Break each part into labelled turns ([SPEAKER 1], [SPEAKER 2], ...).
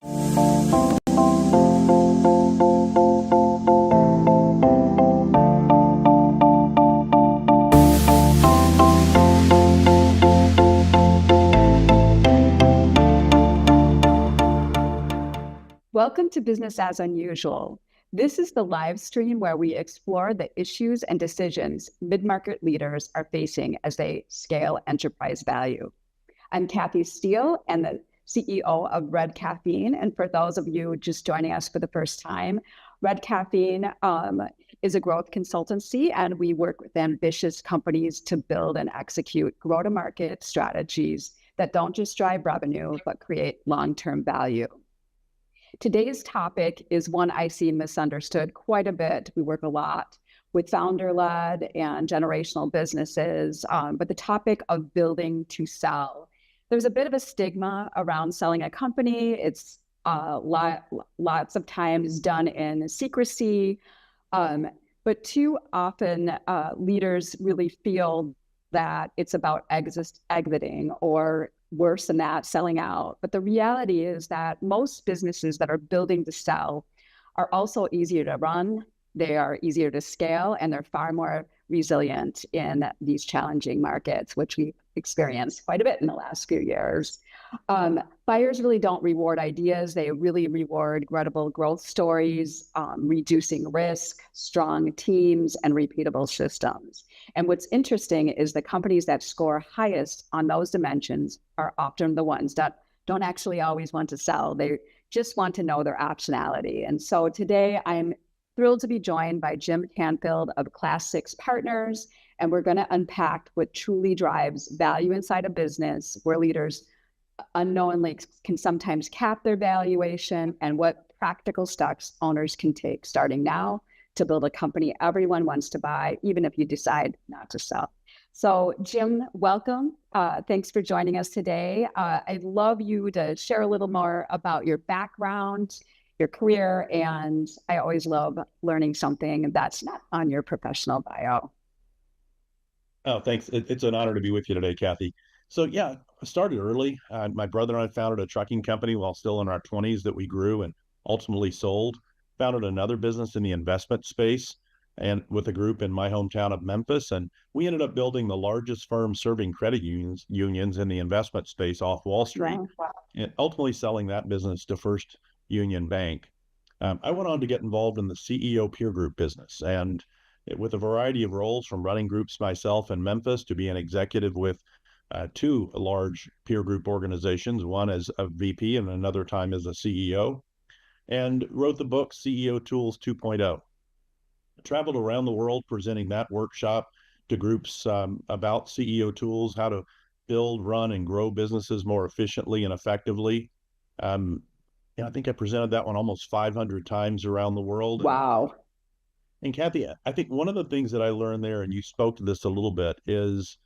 [SPEAKER 1] Welcome to Business as Unusual. This is the live stream where we explore the issues and decisions mid-market leaders are facing as they scale enterprise value. I'm Kathy Steele and the CEO of Red Caffeine. And for those of you just joining us for the first time, Red Caffeine is a growth consultancy, and we work with ambitious companies to build and execute go-to-market strategies that don't just drive revenue, but create long-term value. Today's topic is one I see misunderstood quite a bit. We work a lot with founder-led and generational businesses, but the topic of building to sell. There's a bit of a stigma around selling a company. It's lots of times done in secrecy, but too often leaders really feel that it's about exiting, or worse than that, selling out. But the reality is that most businesses that are building to sell are also easier to run, they are easier to scale, and they're far more resilient in these challenging markets, which we've experienced quite a bit in the last few years. Buyers really don't reward ideas. They really reward credible growth stories, reducing risk, strong teams, and repeatable systems. And what's interesting is the companies that score highest on those dimensions are often the ones that don't actually always want to sell. They just want to know their optionality. And so today I'm thrilled to be joined by Jim Canfield of Class 6 Partners, and we're going to unpack what truly drives value inside a business where leaders unknowingly can sometimes cap their valuation, and what practical steps owners can take starting now to build a company everyone wants to buy, even if you decide not to sell. So Jim, welcome. Thanks for joining us today. I'd love you to share a little more about your background, your career, and I always love learning something that's not on your professional bio.
[SPEAKER 2] Oh, thanks. It's an honor to be with you today, Kathy. So yeah, I started early. My brother and I founded a trucking company while still in our 20s that we grew and ultimately sold. Founded another business in the investment space and with a group in my hometown of Memphis. And we ended up building the largest firm serving credit unions in the investment space off Wall Street,
[SPEAKER 1] Wow.
[SPEAKER 2] and ultimately selling that business to First Union Bank. I went on to get involved in the CEO peer group business, and with a variety of roles, from running groups myself in Memphis to be an executive with two large peer group organizations, one as a VP and another time as a CEO, and wrote the book CEO Tools 2.0. Traveled around the world presenting that workshop to groups about CEO tools, how to build, run, and grow businesses more efficiently and effectively. I think I presented that one almost 500 times around the world.
[SPEAKER 1] Wow.
[SPEAKER 2] And Kathy, I think one of the things that I learned there, and you spoke to this a little bit, is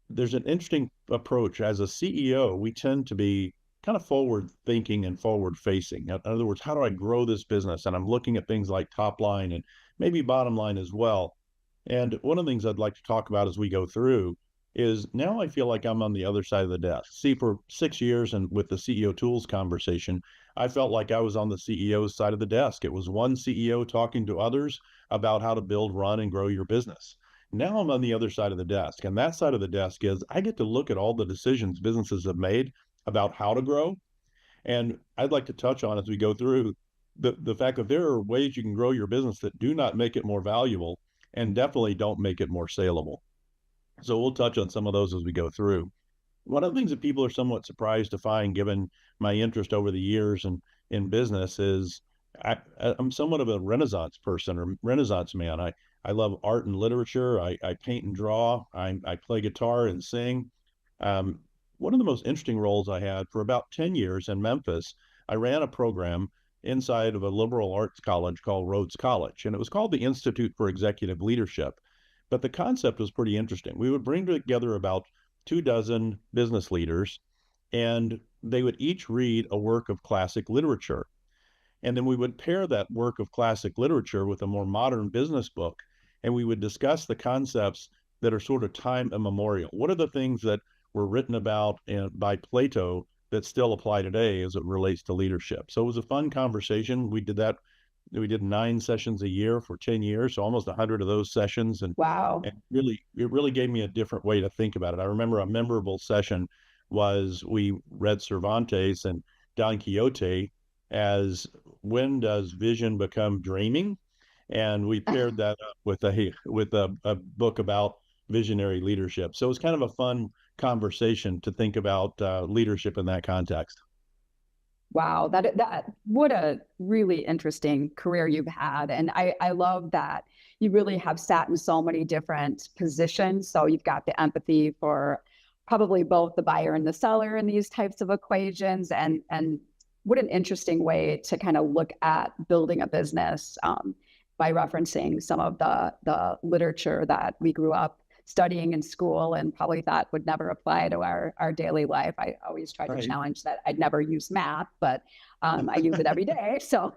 [SPEAKER 2] there's an interesting approach. As a CEO, we tend to be kind of forward thinking and forward facing. In other words, how do I grow this business? And I'm looking at things like top line and maybe bottom line as well. And one of the things I'd like to talk about as we go through is now I feel like I'm on the other side of the desk. See, for 6 years and with the CEO tools conversation, I felt like I was on the CEO's side of the desk. It was one CEO talking to others about how to build, run, and grow your business. Now I'm on the other side of the desk. And that side of the desk is I get to look at all the decisions businesses have made about how to grow. And I'd like to touch on, as we go through, the fact that there are ways you can grow your business that do not make it more valuable and definitely don't make it more saleable. So we'll touch on some of those as we go through. One of the things that people are somewhat surprised to find, given my interest over the years in business, is I'm somewhat of a Renaissance person or Renaissance man. I love art and literature. I paint and draw. I play guitar and sing. One of the most interesting roles I had for about 10 years in Memphis, I ran a program inside of a liberal arts college called Rhodes College, and it was called the Institute for Executive Leadership. But the concept was pretty interesting. We would bring together about 24 business leaders, and they would each read a work of classic literature. And then we would pair that work of classic literature with a more modern business book, and we would discuss the concepts that are sort of time immemorial. What are the things that were written about by Plato that still apply today as it relates to leadership. So it was a fun conversation. We did that. We did 9 sessions a year for 10 years, so almost 100 of those sessions.
[SPEAKER 1] Wow.
[SPEAKER 2] And it really gave me a different way to think about it. I remember a memorable session was we read Cervantes and Don Quixote as when does vision become dreaming? And we paired that up with a book about visionary leadership. So it was kind of a fun conversation to think about leadership in that context.
[SPEAKER 1] Wow, that what a really interesting career you've had. And I love that you really have sat in so many different positions. So you've got the empathy for probably both the buyer and the seller in these types of equations. And what an interesting way to kind of look at building a business, by referencing some of the literature that we grew up studying in school and probably thought would never apply to our daily life. I always try to
[SPEAKER 2] Right.
[SPEAKER 1] challenge that. I'd never use math, but I use it every day. So,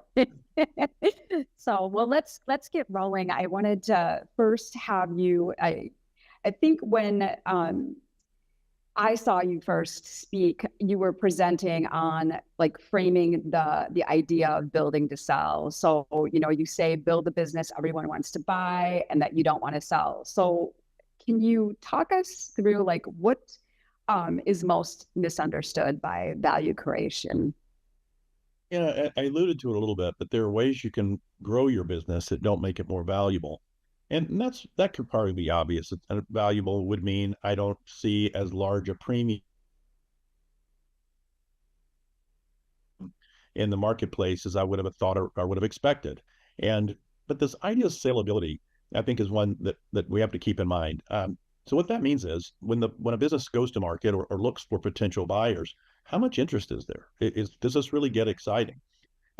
[SPEAKER 1] so well, let's get rolling. I wanted to first have you. I think when I saw you first speak, you were presenting on like framing the idea of building to sell. So, you say build the business everyone wants to buy and that you don't want to sell. So can you talk us through like what is most misunderstood by value creation?
[SPEAKER 2] Yeah, I alluded to it a little bit, but there are ways you can grow your business that don't make it more valuable. And that could probably be obvious. Valuable would mean I don't see as large a premium in the marketplace as I would have thought or would have expected. But this idea of salability, I think, is one that we have to keep in mind. So what that means is when a business goes to market or looks for potential buyers, how much interest is there? Does this really get exciting?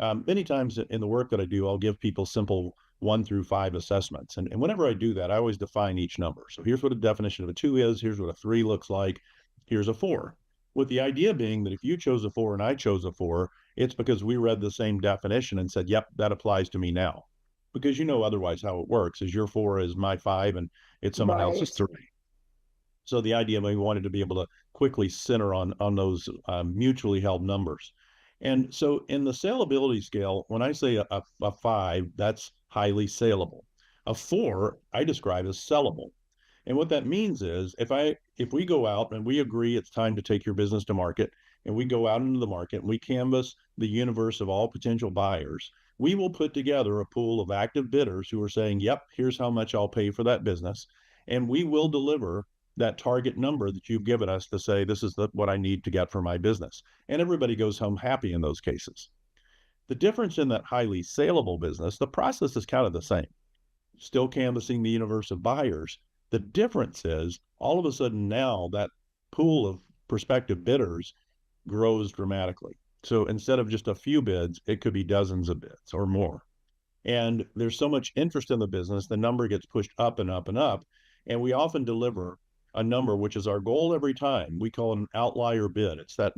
[SPEAKER 2] Many times in the work that I do, I'll give people simple 1 through 5 assessments. And whenever I do that, I always define each number. So here's what a definition of a 2 is. Here's what a 3 looks like. Here's a 4. With the idea being that if you chose a 4 and I chose a 4, it's because we read the same definition and said, yep, that applies to me now. Because otherwise how it works is your 4 is my 5 and it's someone else's
[SPEAKER 1] Right.
[SPEAKER 2] 3. So the idea we wanted to be able to quickly center on those mutually held numbers. And so in the salability scale, when I say a 5, that's highly saleable. A 4, I describe as sellable. And what that means is if we go out and we agree it's time to take your business to market, and we go out into the market and we canvass the universe of all potential buyers, we will put together a pool of active bidders who are saying, yep, here's how much I'll pay for that business. And we will deliver that target number that you've given us to say, this is what I need to get for my business. And everybody goes home happy in those cases. The difference in that highly saleable business, the process is kind of the same. Still canvassing the universe of buyers. The difference is all of a sudden now that pool of prospective bidders grows dramatically. So instead of just a few bids, it could be dozens of bids or more. And there's so much interest in the business, the number gets pushed up and up and up. And we often deliver a number, which is our goal every time. We call it an outlier bid. It's that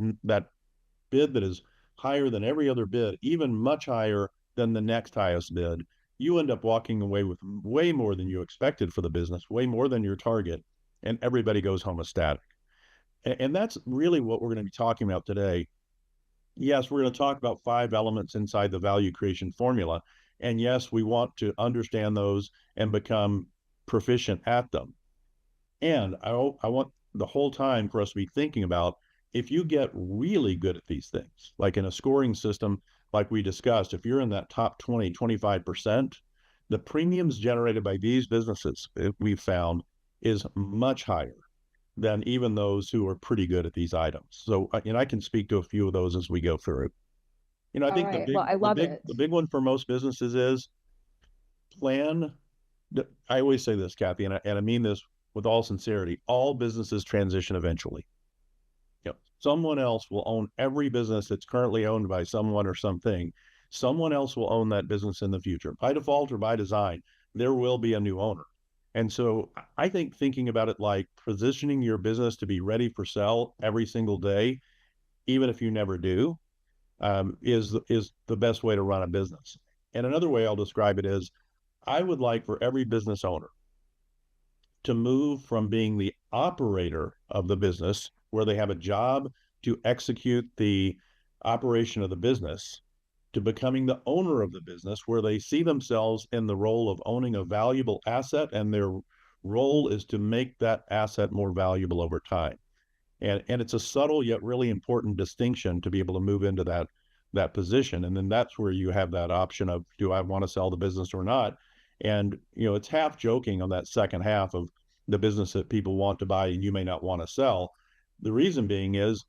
[SPEAKER 2] bid that is higher than every other bid, even much higher than the next highest bid. You end up walking away with way more than you expected for the business, way more than your target, and everybody goes home ecstatic. And that's really what we're going to be talking about today. Yes, we're going to talk about 5 elements inside the value creation formula. And yes, we want to understand those and become proficient at them. And I want the whole time for us to be thinking about if you get really good at these things, like in a scoring system, like we discussed, if you're in that top 20, 25%, the premiums generated by these businesses, we've found, is much higher than even those who are pretty good at these items. So, I can speak to a few of those as we go through. I
[SPEAKER 1] All
[SPEAKER 2] think
[SPEAKER 1] right. Well, I love it.
[SPEAKER 2] the big one for most businesses is plan. I always say this, Kathy, and I mean this with all sincerity. All businesses transition eventually. Someone else will own every business that's currently owned by someone or something. Someone else will own that business in the future. By default or by design, there will be a new owner. And so I think thinking about it like positioning your business to be ready for sell every single day, even if you never do, is the best way to run a business. And another way I'll describe it is I would like for every business owner to move from being the operator of the business where they have a job to execute the operation of the business to becoming the owner of the business, where they see themselves in the role of owning a valuable asset, and their role is to make that asset more valuable over time. And it's a subtle yet really important distinction to be able to move into that position. And then that's where you have that option of, do I want to sell the business or not? And it's half joking on that second half of the business that people want to buy and you may not want to sell. The reason being is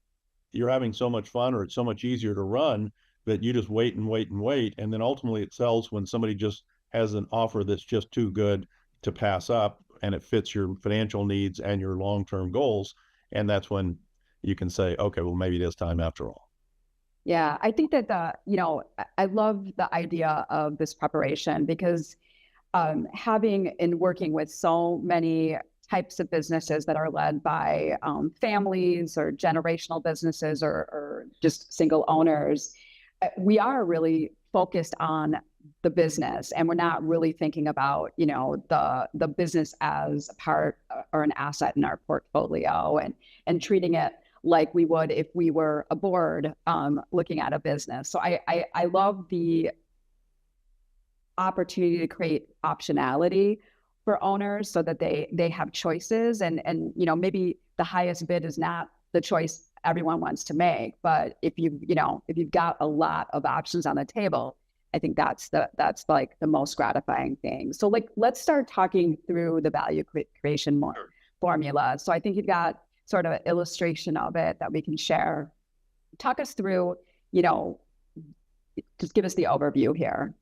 [SPEAKER 2] you're having so much fun, or it's so much easier to run, that you just wait and wait and wait. And then ultimately it sells when somebody just has an offer that's just too good to pass up, and it fits your financial needs and your long-term goals. And that's when you can say, okay, well, maybe it is time after all.
[SPEAKER 1] Yeah, I think that I love the idea of this preparation, because having and working with so many types of businesses that are led by families or generational businesses, or just single owners, we are really focused on the business, and we're not really thinking about the business as a part or an asset in our portfolio, and treating it like we would if we were a board looking at a business. So I love the opportunity to create optionality for owners, so that they have choices, and maybe the highest bid is not the choice everyone wants to make, but if you've got a lot of options on the table, I think that's like the most gratifying thing. So let's start talking through the value creation formula. So I think you've got sort of an illustration of it that we can share. Talk us through, just give us the overview here.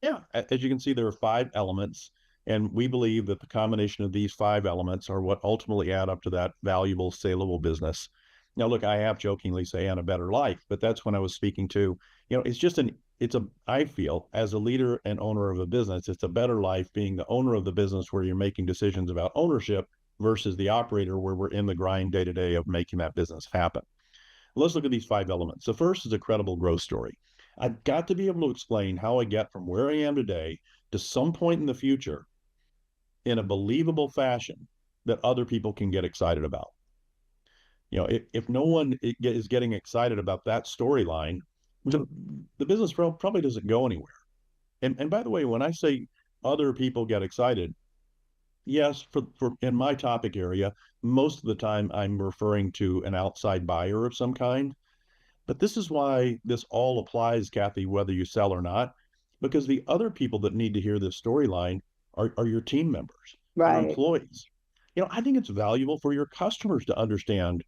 [SPEAKER 2] Yeah, as you can see, there are 5 elements, and we believe that the combination of these 5 elements are what ultimately add up to that valuable, saleable business. Now, look, I have jokingly say, and a better life, but that's when I was speaking to, I feel, as a leader and owner of a business, it's a better life being the owner of the business, where you're making decisions about ownership, versus the operator, where we're in the grind day to day of making that business happen. Let's look at these 5 elements. The first is a credible growth story. I've got to be able to explain how I get from where I am today to some point in the future in a believable fashion that other people can get excited about. If no one is getting excited about that storyline, the business probably doesn't go anywhere. And by the way, when I say other people get excited, yes, for in my topic area, most of the time I'm referring to an outside buyer of some kind. But this is why this all applies, Kathy, whether you sell or not, because the other people that need to hear this storyline are your team members, your
[SPEAKER 1] Right.
[SPEAKER 2] employees. I think it's valuable for your customers to understand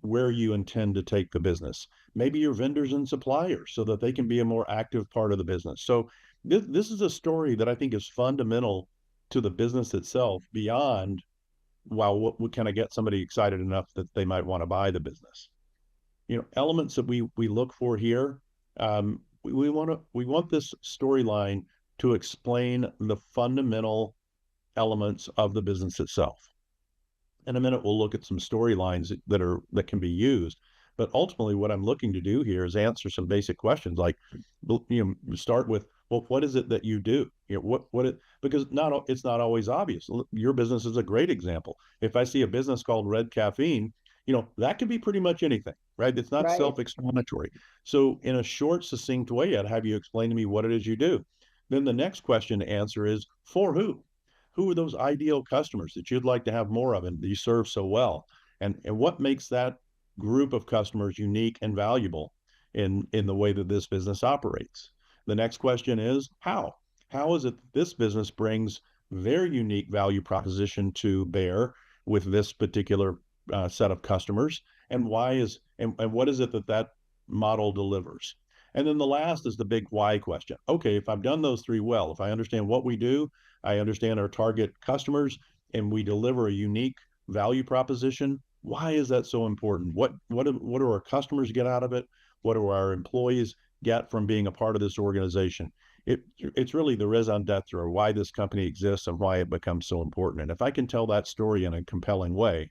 [SPEAKER 2] where you intend to take the business, maybe your vendors and suppliers, so that they can be a more active part of the business. So this is a story that I think is fundamental to the business itself, beyond, wow, what can I get somebody excited enough that they might want to buy the business? Elements that we look for here. We want this storyline to explain the fundamental elements of the business itself. In a minute, we'll look at some storylines that can be used. But ultimately, what I'm looking to do here is answer some basic questions, like, start with, well, what is it that you do? Because it's not always obvious. Your business is a great example. If I see a business called Red Caffeine, that could be pretty much anything, right? It's not
[SPEAKER 1] Right.
[SPEAKER 2] self-explanatory. So in a short, succinct way, I'd have you explain to me what it is you do. Then the next question to answer is, for who? Who are those ideal customers that you'd like to have more of and you serve so well? And what makes that group of customers unique and valuable in the way that this business operates? The next question is, how? How is it that this business brings their unique value proposition to bear with this particular set of customers, and what is it that model delivers? And then the last is the big why question. Okay, if I've done those 3 well, if I understand what we do, I understand our target customers, and we deliver a unique value proposition, why is that so important? What do our customers get out of it? What do our employees get from being a part of this organization? It's really the raison d'etre, or why this company exists and why it becomes so important. And if I can tell that story in a compelling way,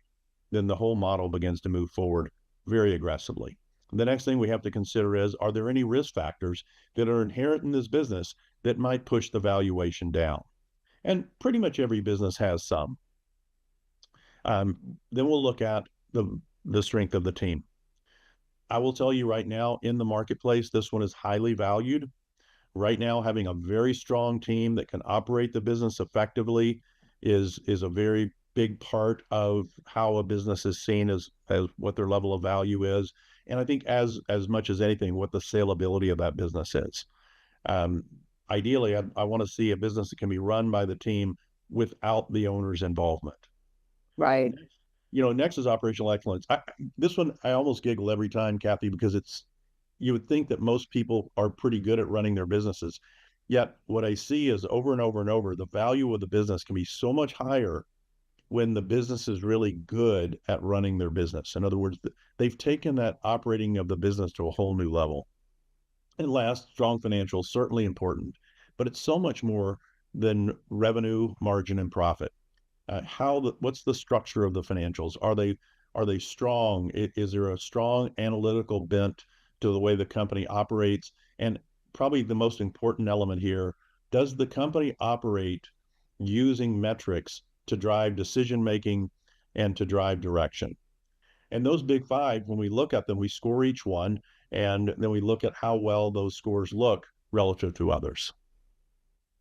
[SPEAKER 2] then the whole model begins to move forward very aggressively. The next thing we have to consider is, are there any risk factors that are inherent in this business that might push the valuation down? And pretty much every business has some. Then we'll look at the strength of the team. I will tell you right now in the marketplace, this one is highly valued. Right now, having a very strong team that can operate the business effectively is a very big part of how a business is seen as what their level of value is. And I think as much as anything, what the saleability of that business is. Um, Ideally, I want to see a business that can be run by the team without the owner's involvement.
[SPEAKER 1] Right.
[SPEAKER 2] Next is operational excellence. This one, I almost giggle every time, Kathy, because you would think that most people are pretty good at running their businesses. Yet what I see is over and over and over, the value of the business can be so much higher when the business is really good at running their business. In other words, they've taken that operating of the business to a whole new level. And last, strong financials, certainly important, but it's so much more than revenue, margin, and profit. What's the structure of the financials? Are they strong? Is there a strong analytical bent to the way the company operates? And probably the most important element here, does the company operate using metrics to drive decision making and to drive direction? And those big five, when we look at them, we score each one, and then we look at how well those scores look relative to others.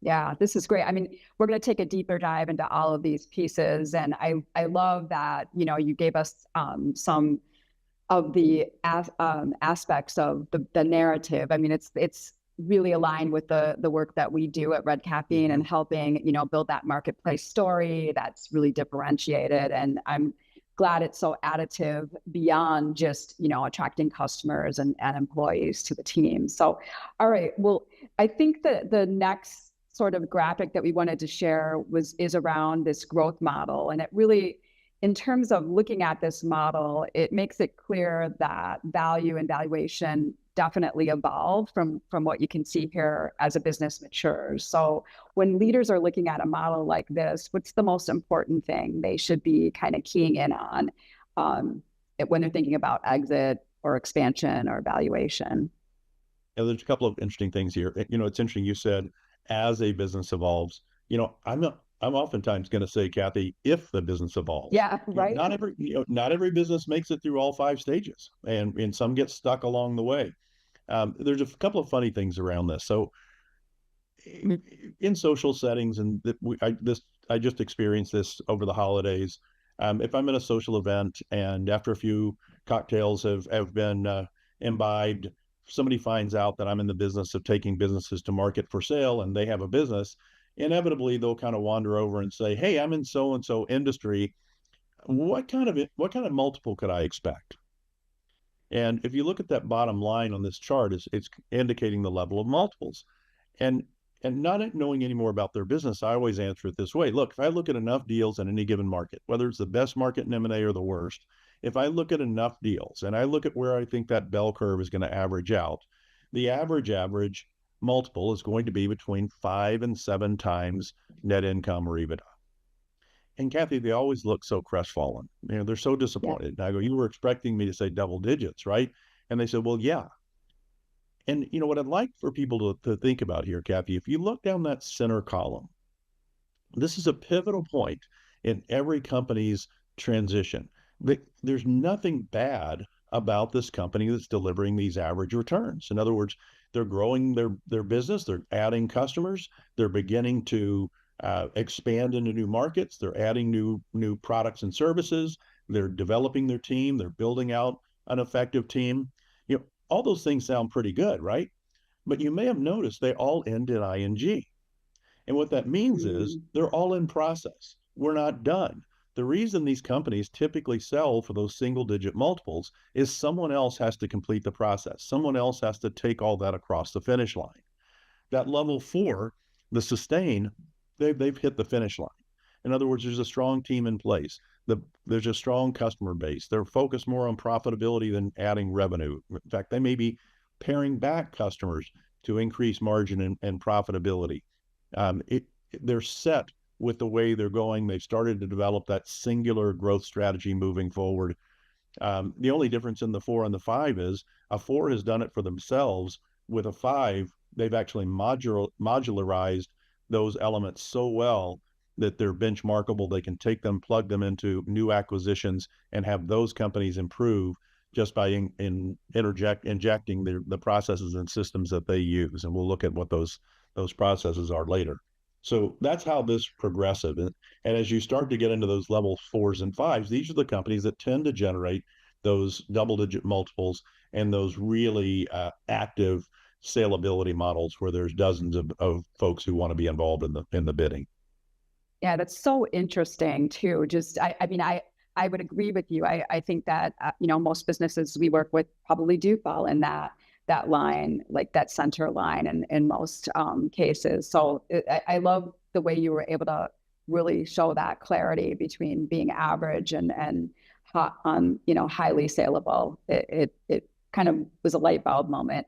[SPEAKER 1] Yeah, this is great. I mean, we're going to take a deeper dive into all of these pieces, and I love that you gave us some of the aspects of the narrative. I mean, it's really aligned with the work that we do at Red Caffeine and helping build that marketplace story that's really differentiated. And I'm glad it's so additive beyond just attracting customers and employees to the team. So, all right, well, I think that the next sort of graphic that we wanted to share is around this growth model, and it really, in terms of looking at this model, it makes it clear that value and valuation definitely evolve from what you can see here as a business matures. So when leaders are looking at a model like this, what's the most important thing they should be kind of keying in on when they're thinking about exit or expansion or valuation?
[SPEAKER 2] There's a couple of interesting things here. It's interesting you said as a business evolves. I'm oftentimes going to say, Kathy, if the business evolves.
[SPEAKER 1] Yeah, right.
[SPEAKER 2] Not every business makes it through all five stages, and some get stuck along the way. There's a couple of funny things around this. So in social settings, and I just experienced this over the holidays. If I'm in a social event and after a few cocktails have been imbibed, somebody finds out that I'm in the business of taking businesses to market for sale, and they have a business, inevitably they'll kind of wander over and say, "Hey, I'm in so and so industry. What kind of multiple could I expect?" And if you look at that bottom line on this chart, it's indicating the level of multiples. And not knowing any more about their business, I always answer it this way. Look, if I look at enough deals in any given market, whether it's the best market in M&A or the worst, if I look at enough deals and I look at where I think that bell curve is going to average out, the average multiple is going to be between 5 and 7 times net income or EBITDA. And Kathy, they always look so crestfallen. They're so
[SPEAKER 1] Yeah.
[SPEAKER 2] disappointed. And I go, "You were expecting me to say double digits, right?" And they said, "Well, yeah." And what I'd like for people to think about here, Kathy, if you look down that center column, this is a pivotal point in every company's transition. There's nothing bad about this company that's delivering these average returns. In other words, they're growing their business, they're adding customers, they're beginning to expand into new markets, they're adding new products and services, they're developing their team, they're building out an effective team. All those things sound pretty good, right? But you may have noticed they all end in ing. And what that means is
[SPEAKER 1] Mm.
[SPEAKER 2] they're all in process. We're not done. The reason these companies typically sell for those single digit multiples is someone else has to complete the process. Someone else has to take all that across the finish line. That level 4, the sustain, they've hit the finish line. In other words, there's a strong team in place. There's a strong customer base. They're focused more on profitability than adding revenue. In fact, they may be paring back customers to increase margin and profitability. Um, it, they're set with the way they're going. They've started to develop that singular growth strategy moving forward. The only difference in the 4 and the 5 is a 4 has done it for themselves. With a 5, they've actually modularized those elements so well that they're benchmarkable. They can take them, plug them into new acquisitions, and have those companies improve just by injecting the processes and systems that they use. And we'll look at what those processes are later. So that's how this progressive. And as you start to get into those level 4s and 5s, these are the companies that tend to generate those double-digit multiples and those really active scalability models where there's dozens of folks who want to be involved in the bidding.
[SPEAKER 1] Yeah, that's so interesting too. Just, I mean, I would agree with you. I think that, most businesses we work with probably do fall in that line, like that center line in most cases. So I love the way you were able to really show that clarity between being average and highly saleable. It kind of was a light bulb moment.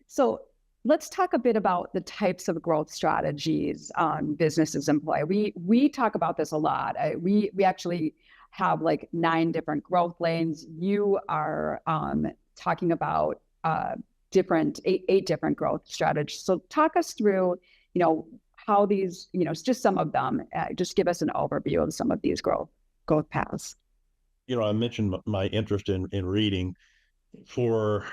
[SPEAKER 1] So let's talk a bit about the types of growth strategies businesses employ. We talk about this a lot. We actually have like 9 different growth lanes. You are talking about eight different growth strategies. So talk us through, how these, just some of them. Just give us an overview of some of these growth paths.
[SPEAKER 2] I mentioned my interest in reading. For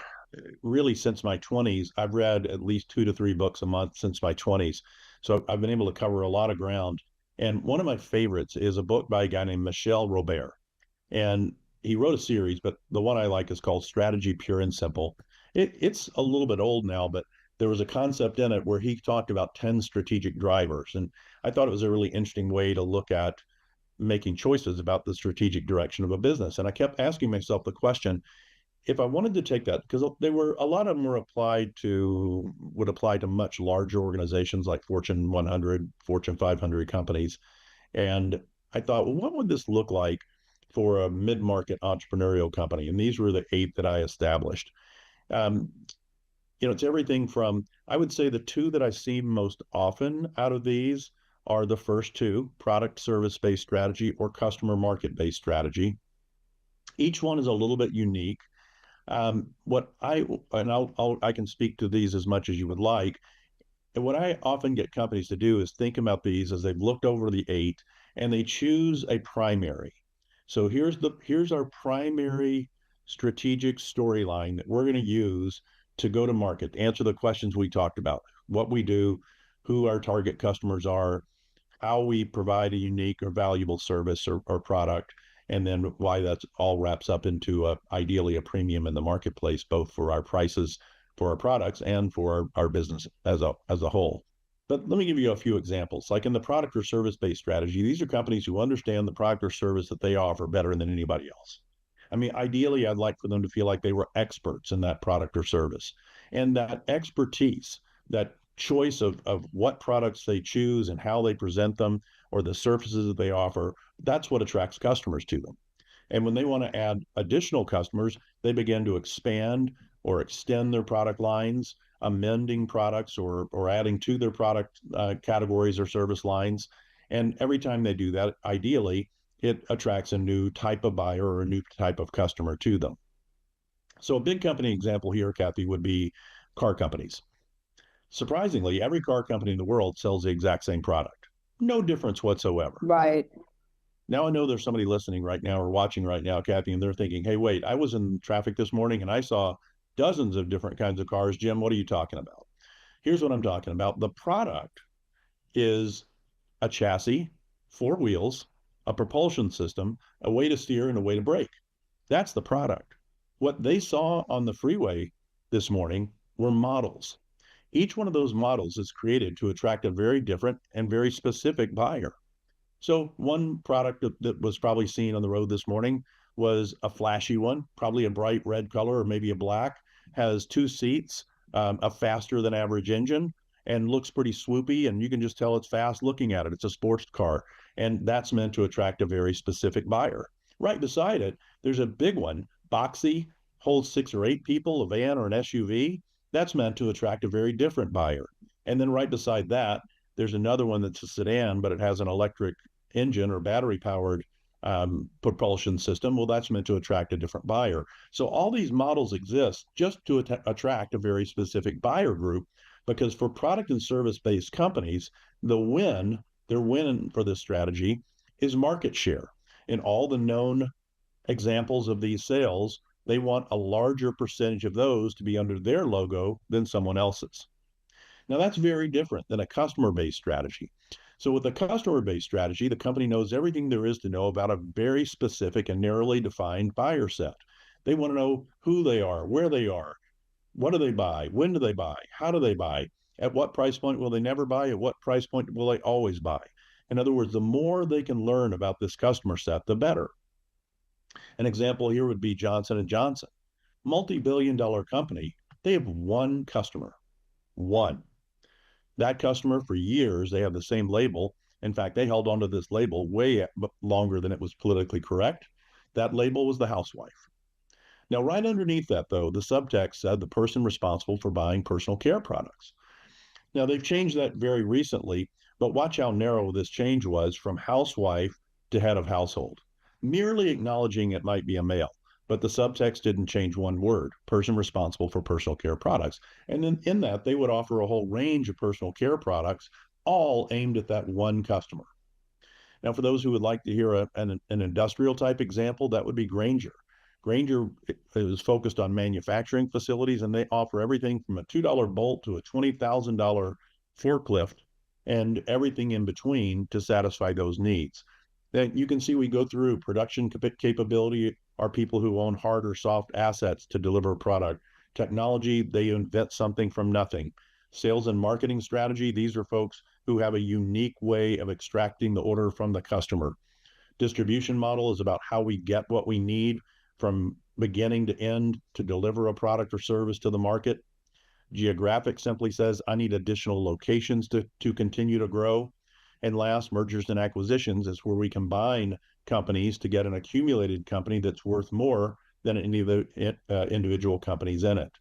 [SPEAKER 2] really since my 20s, I've read at least 2 to 3 books a month since my 20s. So I've been able to cover a lot of ground. And one of my favorites is a book by a guy named Michel Robert. And he wrote a series, but the one I like is called Strategy Pure and Simple. It's a little bit old now, but there was a concept in it where he talked about 10 strategic drivers. And I thought it was a really interesting way to look at making choices about the strategic direction of a business. And I kept asking myself the question, if I wanted to take that, because they were a lot of them would apply to much larger organizations like Fortune 100, Fortune 500 companies. And I thought, well, what would this look like for a mid-market entrepreneurial company? And these were the 8 that I established. It's everything from, I would say the 2 that I see most often out of these are the first 2, product service-based strategy or customer market-based strategy. Each one is a little bit unique. I can speak to these as much as you would like. And what I often get companies to do is think about these as they've looked over the 8 and they choose a primary. So here's our primary strategic storyline that we're going to use to go to market, to answer the questions we talked about, what we do, who our target customers are, how we provide a unique or valuable service or product, and then why that's all wraps up into ideally a premium in the marketplace, both for our prices for our products and for our business as a whole. But let me give you a few examples. Like in the product or service-based strategy, these are companies who understand the product or service that they offer better than anybody else. I mean, ideally, I'd like for them to feel like they were experts in that product or service. And that expertise, that choice of what products they choose and how they present them or the services that they offer, that's what attracts customers to them. And when they want to add additional customers, they begin to expand or extend their product lines, amending products or adding to their product categories or service lines. And every time they do that, ideally, it attracts a new type of buyer or a new type of customer to them. So a big company example here, Kathy, would be car companies. Surprisingly, every car company in the world sells the exact same product. No difference whatsoever.
[SPEAKER 1] Right.
[SPEAKER 2] Now I know there's somebody listening right now or watching right now, Kathy, and they're thinking, hey, wait, I was in traffic this morning and I saw dozens of different kinds of cars. Jim, what are you talking about? Here's what I'm talking about. The product is a chassis, 4 wheels, a propulsion system, a way to steer, and a way to brake. That's the product. What they saw on the freeway this morning were models. Each one of those models is created to attract a very different and very specific buyer. So one product that was probably seen on the road this morning was a flashy one, probably a bright red color or maybe a black, has 2 seats, a faster than average engine, and looks pretty swoopy, and you can just tell it's fast looking at it. It's a sports car, and that's meant to attract a very specific buyer. Right beside it, there's a big one, boxy, holds 6 or 8 people, a van or an SUV. That's meant to attract a very different buyer. And then right beside that, there's another one that's a sedan, but it has an electric engine or battery powered propulsion system. Well, that's meant to attract a different buyer. So all these models exist just to attract a very specific buyer group, because for product and service based companies, their win for this strategy is market share. In all the known examples of these sales, they want a larger percentage of those to be under their logo than someone else's. Now, that's very different than a customer-based strategy. So with a customer-based strategy, the company knows everything there is to know about a very specific and narrowly defined buyer set. They want to know who they are, where they are, what do they buy, when do they buy, how do they buy, at what price point will they never buy, at what price point will they always buy. In other words, the more they can learn about this customer set, the better. An example here would be Johnson and Johnson, multi-billion-dollar company. They have one customer, one. That customer for years, they have the same label. In fact, they held onto this label way longer than it was politically correct. That label was the housewife. Now, right underneath that, though, the subtext said the person responsible for buying personal care products. Now, they've changed that very recently, but watch how narrow this change was from housewife to head of household, merely acknowledging it might be a male. But the subtext didn't change one word, person responsible for personal care products. And then in that, they would offer a whole range of personal care products, all aimed at that one customer. Now, for those who would like to hear an industrial type example, that would be Grainger. Grainger is focused on manufacturing facilities, and they offer everything from a $2 bolt to a $20,000 forklift and everything in between to satisfy those needs. Then you can see we go through production capability are people who own hard or soft assets to deliver a product. Technology, they invent something from nothing. Sales and marketing strategy, these are folks who have a unique way of extracting the order from the customer. Distribution model is about how we get what we need from beginning to end to deliver a product or service to the market. Geographic simply says, I need additional locations to continue to grow. And last, mergers and acquisitions is where we combine companies to get an accumulated company that's worth more than any of the individual companies in it.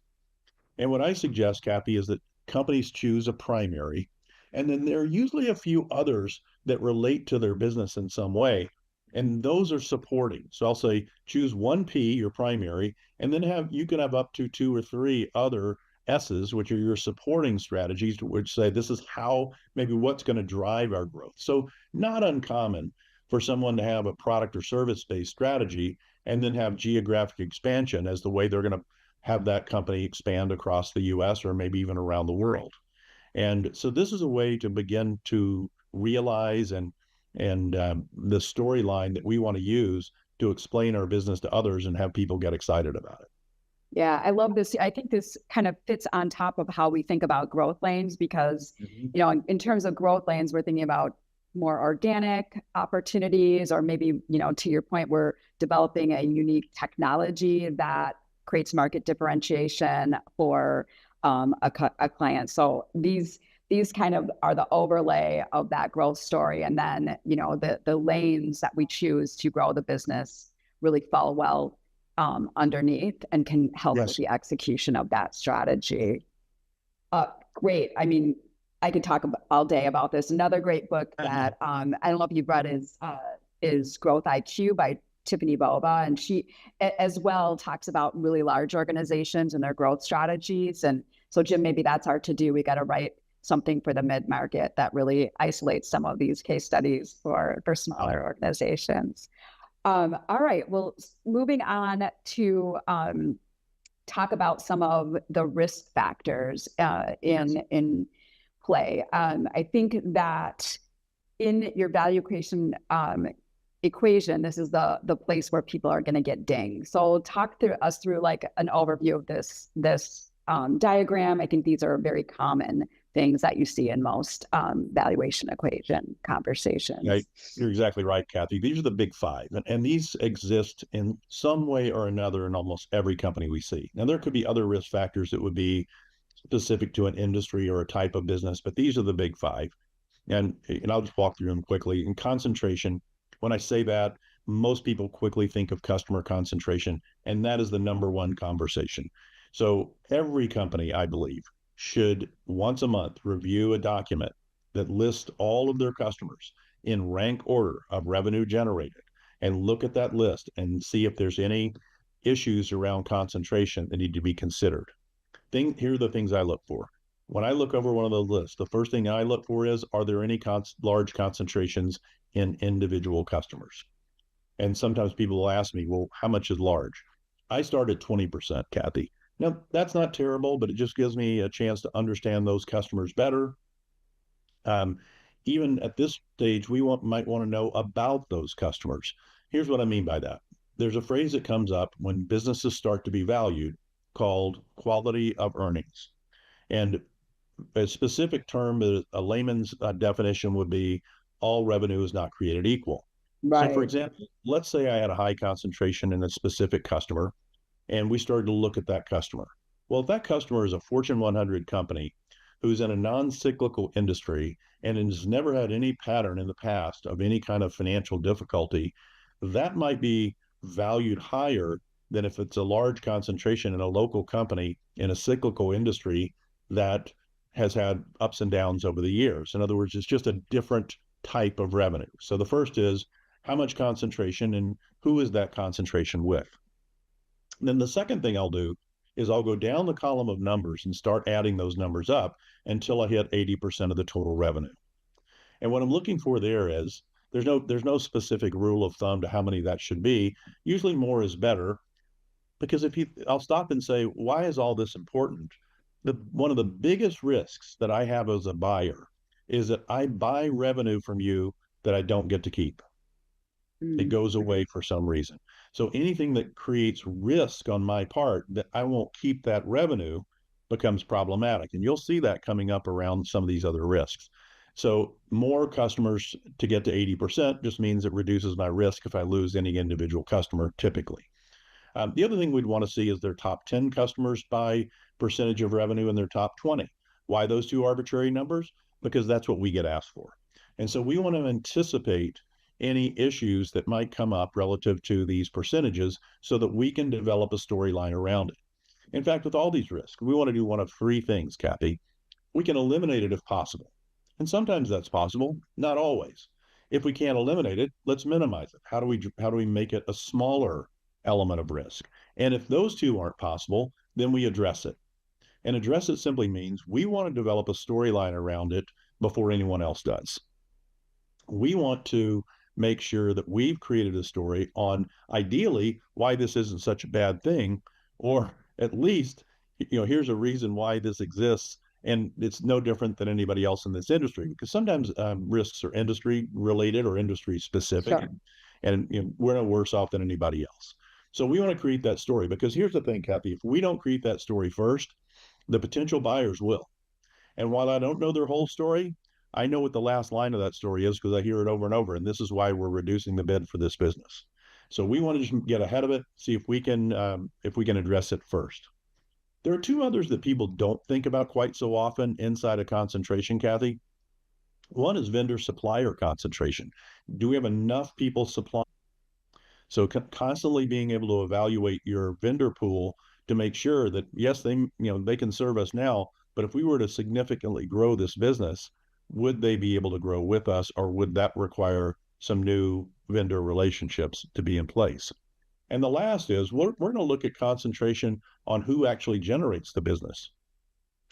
[SPEAKER 2] And what I suggest, Kathy, is that companies choose a primary, and then there are usually a few others that relate to their business in some way, and those are supporting. So I'll say choose one P, your primary, and then you can have up to 2 or 3 other S's, which are your supporting strategies, which say this is how, maybe what's going to drive our growth. So not uncommon for someone to have a product or service-based strategy and then have geographic expansion as the way they're going to have that company expand across the US or maybe even around the world. And so this is a way to begin to realize and the storyline that we want to use to explain our business to others and have people get excited about it.
[SPEAKER 1] Yeah, I love this. I think this kind of fits on top of how we think about growth lanes because, in terms of growth lanes, we're thinking about more organic opportunities, or maybe, to your point, we're developing a unique technology that creates market differentiation for a client. So these kind of are the overlay of that growth story. And then, the lanes that we choose to grow the business really fall well underneath and can help with the execution of that strategy. Great. I mean, I could talk all day about this. Another great book that I don't know if you've read is Growth IQ by Tiffany Bova, and she as well talks about really large organizations and their growth strategies. And so, Jim, maybe that's our to-do. We got to write something for the mid-market that really isolates some of these case studies for smaller organizations. All right. Well, moving on to talk about some of the risk factors in play. I think that in your value creation equation, this is the place where people are going to get dinged. So talk us through like an overview of this diagram. I think these are very common things that you see in most valuation equation conversations.
[SPEAKER 2] Yeah, you're exactly right, Kathy. These are the big 5, and these exist in some way or another in almost every company we see. Now, there could be other risk factors that would be specific to an industry or a type of business, but these are the big 5. And I'll just walk through them quickly. In concentration, when I say that, most people quickly think of customer concentration, and that is the number one conversation. So every company, I believe, should once a month review a document that lists all of their customers in rank order of revenue generated and look at that list and see if there's any issues around concentration that need to be considered. Here are the things I look for. When I look over one of those lists, the first thing I look for is, are there any large concentrations in individual customers? And sometimes people will ask me, well, how much is large? I start at 20%, Kathy. Now, that's not terrible, but it just gives me a chance to understand those customers better. Um, Even at this stage, might want to know about those customers. Here's what I mean by that. There's a phrase that comes up when businesses start to be valued called quality of earnings. And a specific term, a layman's definition would be all revenue is not created equal. So, for
[SPEAKER 1] Right.
[SPEAKER 2] example, let's say I had a high concentration in a specific customer and we started to look at that customer. Well, if that customer is a Fortune 100 company who's in a non-cyclical industry and has never had any pattern in the past of any kind of financial difficulty, that might be valued higher than if it's a large concentration in a local company in a cyclical industry that has had ups and downs over the years. In other words, it's just a different type of revenue. So the first is how much concentration and who is that concentration with? Then the second thing I'll do is I'll go down the column of numbers and start adding those numbers up until I hit 80% of the total revenue. And what I'm looking for there is there's no specific rule of thumb to how many that should be. Usually more is better because I'll stop and say, why is all this important? One of the biggest risks that I have as a buyer is that I buy revenue from you that I don't get to keep. It
[SPEAKER 1] Mm.
[SPEAKER 2] goes away for some reason. So anything that creates risk on my part that I won't keep that revenue becomes problematic. And you'll see that coming up around some of these other risks. So more customers to get to 80% just means it reduces my risk if I lose any individual customer typically. The other thing we'd want to see is their top 10 customers by percentage of revenue and their top 20. Why those two arbitrary numbers? Because that's what we get asked for. And so we want to anticipate any issues that might come up relative to these percentages so that we can develop a storyline around it. In fact, with all these risks, we want to do one of three things, Kathy. We can eliminate it if possible. And sometimes that's possible, not always. If we can't eliminate it, let's minimize it. How do we make it a smaller element of risk? And if those two aren't possible, then we address it. And address it simply means we want to develop a storyline around it before anyone else does. We want to make sure that we've created a story on ideally why this isn't such a bad thing, or at least, here's a reason why this exists. And it's no different than anybody else in this industry because sometimes risks are industry related or industry specific,
[SPEAKER 1] Sure.
[SPEAKER 2] and we're no worse off than anybody else. So we want to create that story because here's the thing, Kathy, if we don't create that story first, the potential buyers will. And while I don't know their whole story, I know what the last line of that story is because I hear it over and over. And this is why we're reducing the bid for this business. So we want to just get ahead of it, see if we can address it first. There are two others that people don't think about quite so often inside of concentration, Kathy. One is vendor supplier concentration. Do we have enough people supplying? So constantly being able to evaluate your vendor pool to make sure that yes, they can serve us now, but if we were to significantly grow this business, would they be able to grow with us, or would that require some new vendor relationships to be in place? And the last is we're going to look at concentration on who actually generates the business.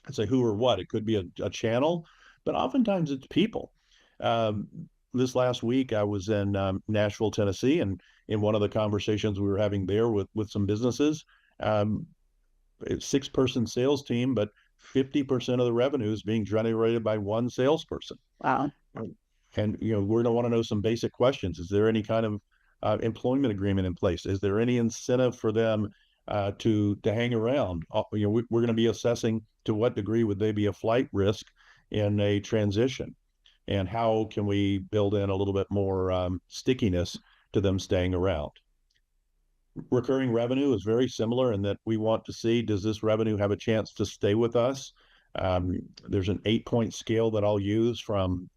[SPEAKER 2] I'd say who or what. It could be a channel, but oftentimes it's people. Um, this last week, I was in Nashville, Tennessee, and in one of the conversations we were having there with some businesses, um, it's 6-person sales team, but 50% of the revenue is being generated by one salesperson.
[SPEAKER 1] Wow.
[SPEAKER 2] And we're going to want to know some basic questions. Is there any kind of employment agreement in place? Is there any incentive for them to hang around? We're going to be assessing to what degree would they be a flight risk in a transition, and how can we build in a little bit more stickiness to them staying around. Recurring revenue is very similar in that we want to see, does this revenue have a chance to stay with us? There's an 8-point scale that I'll use from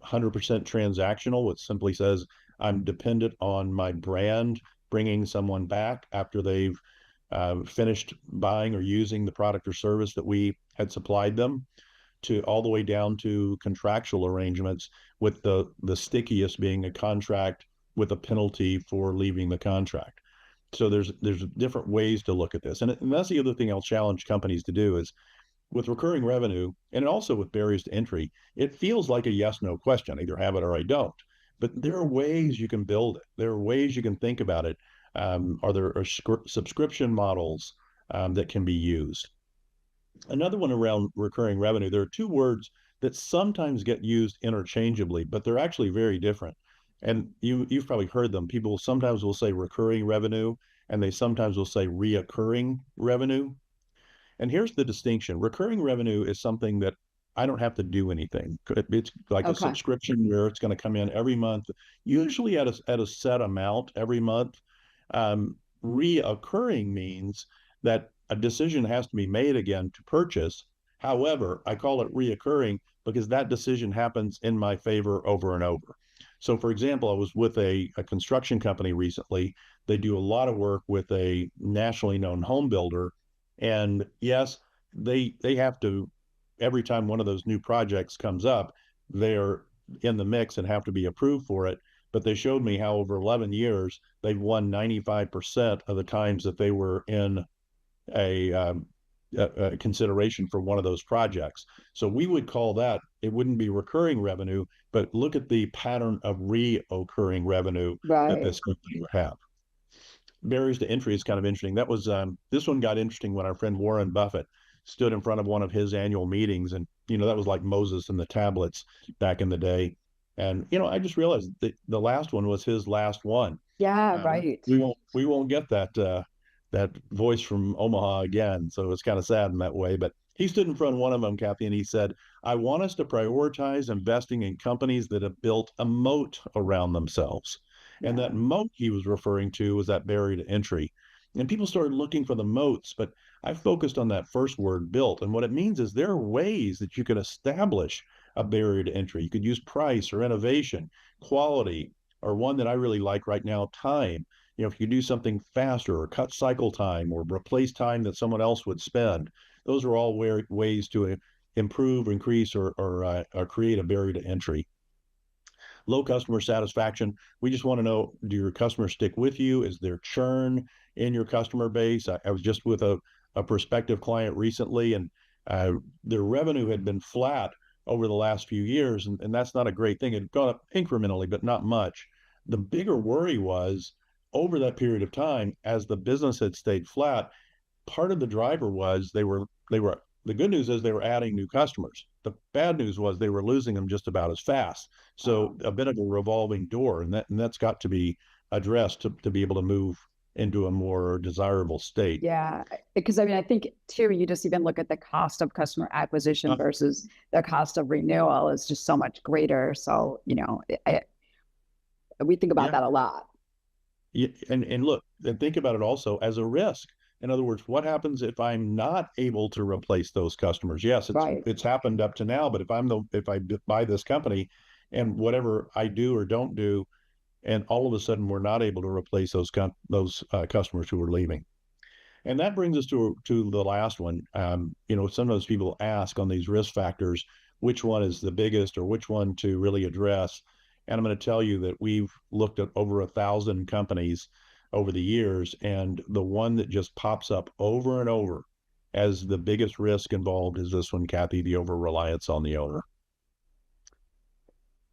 [SPEAKER 2] 100% transactional, which simply says I'm dependent on my brand bringing someone back after they've finished buying or using the product or service that we had supplied them, to all the way down to contractual arrangements, with the stickiest being a contract with a penalty for leaving the contract. So there's different ways to look at this, and that's the other thing I'll challenge companies to do is with recurring revenue and also with barriers to entry, it feels like a yes no question. I either have it or I don't. But there are ways you can build it. There are ways you can think about it. Are there subscription models that can be used? Another one around recurring revenue, there are two words that sometimes get used interchangeably, but they're actually very different. And you've probably heard them. People sometimes will say recurring revenue, and they sometimes will say reoccurring revenue. And here's the distinction. Recurring revenue is something that I don't have to do anything. It's like a
[SPEAKER 1] Okay.
[SPEAKER 2] subscription where it's going to come in every month, usually at a set amount every month. Reoccurring means that a decision has to be made again to purchase. However, I call it reoccurring because that decision happens in my favor over and over. So, for example, I was with a construction company recently. They do a lot of work with a nationally known home builder. And yes, they have to, every time one of those new projects comes up, they're in the mix and have to be approved for it. But they showed me how over 11 years, they've won 95% of the times that they were in a, um, a consideration for one of those projects. So we would call that, it wouldn't be recurring revenue, but look at the pattern of reoccurring revenue that
[SPEAKER 1] Right.
[SPEAKER 2] this company would have. Barriers to entry is kind of interesting. That was this one got interesting when our friend Warren Buffett stood in front of one of his annual meetings, and that was like Moses and the tablets back in the day. And I just realized that the last one was his last one.
[SPEAKER 1] Yeah,
[SPEAKER 2] Uh,
[SPEAKER 1] right.
[SPEAKER 2] we won't get that voice from Omaha again. So it's kind of sad in that way. But he stood in front of one of them, Kathy, and he said, "I want us to prioritize investing in companies that have built a moat around themselves." And
[SPEAKER 1] Yeah.
[SPEAKER 2] that moat he was referring to was that barrier to entry. And people started looking for the moats, but I focused on that first word, built. And what it means is there are ways that you could establish a barrier to entry. You could use price or innovation, quality, or one that I really like right now, time. If you do something faster or cut cycle time or replace time that someone else would spend, those are all ways to improve, increase, or create a barrier to entry. Low customer satisfaction. We just want to know, do your customers stick with you? Is there churn in your customer base? I was just with a prospective client recently, and their revenue had been flat over the last few years, and that's not a great thing. It had gone up incrementally, but not much. The bigger worry was over that period of time, as the business had stayed flat, part of the driver was they were the good news is they were adding new customers. The bad news was they were losing them just about as fast. So
[SPEAKER 1] Oh,
[SPEAKER 2] a bit of a revolving door, and that's got to be addressed to be able to move into a more desirable state.
[SPEAKER 1] yeah. Because I mean, I think too, you just even look at the cost of customer acquisition
[SPEAKER 2] Uh,
[SPEAKER 1] versus the cost of renewal is just so much greater. So, we think about
[SPEAKER 2] yeah,
[SPEAKER 1] that a lot.
[SPEAKER 2] and look, and think about it also as a risk. In other words, what happens if I'm not able to replace those customers? Yes, it's
[SPEAKER 1] Right.
[SPEAKER 2] it's happened up to now, but if I buy this company and whatever I do or don't do, and all of a sudden we're not able to replace those customers who are leaving. And that brings us to the last one. Sometimes people ask on these risk factors, which one is the biggest or which one to really address. And I'm going to tell you that we've looked at over 1,000 companies over the years, and the one that just pops up over and over as the biggest risk involved is this one, Kathy, the over reliance on the owner.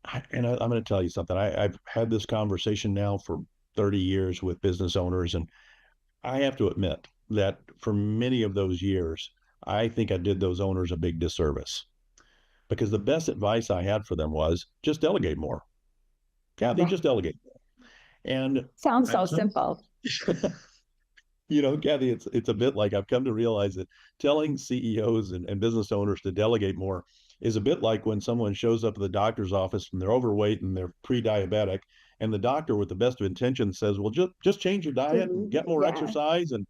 [SPEAKER 2] I'm going to tell you something. I've had this conversation now for 30 years with business owners, and I have to admit that for many of those years, I think I did those owners a big disservice because the best advice I had for them was just delegate more. Kathy,
[SPEAKER 1] Right.
[SPEAKER 2] just delegate. And
[SPEAKER 1] Sounds
[SPEAKER 2] I've
[SPEAKER 1] so
[SPEAKER 2] come,
[SPEAKER 1] simple.
[SPEAKER 2] Kathy, it's a bit like I've come to realize that telling CEOs and business owners to delegate more is a bit like when someone shows up at the doctor's office and they're overweight and they're pre-diabetic, and the doctor, with the best of intentions, says, "Well, just change your diet and get more
[SPEAKER 1] Yeah.
[SPEAKER 2] exercise and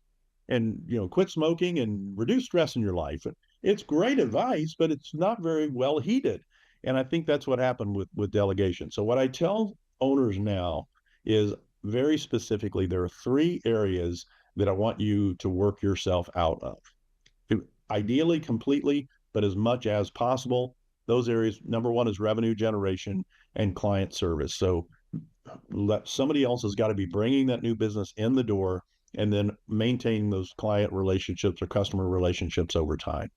[SPEAKER 2] quit smoking and reduce stress in your life." It's great advice, but it's not very well heeded. And I think that's what happened with delegation. So what I tell owners now is very specifically there are three areas that I want you to work yourself out of. Ideally completely, but as much as possible. Those areas, number one is revenue generation and client service. So somebody else has got to be bringing that new business in the door and then maintaining those client relationships or customer relationships over time.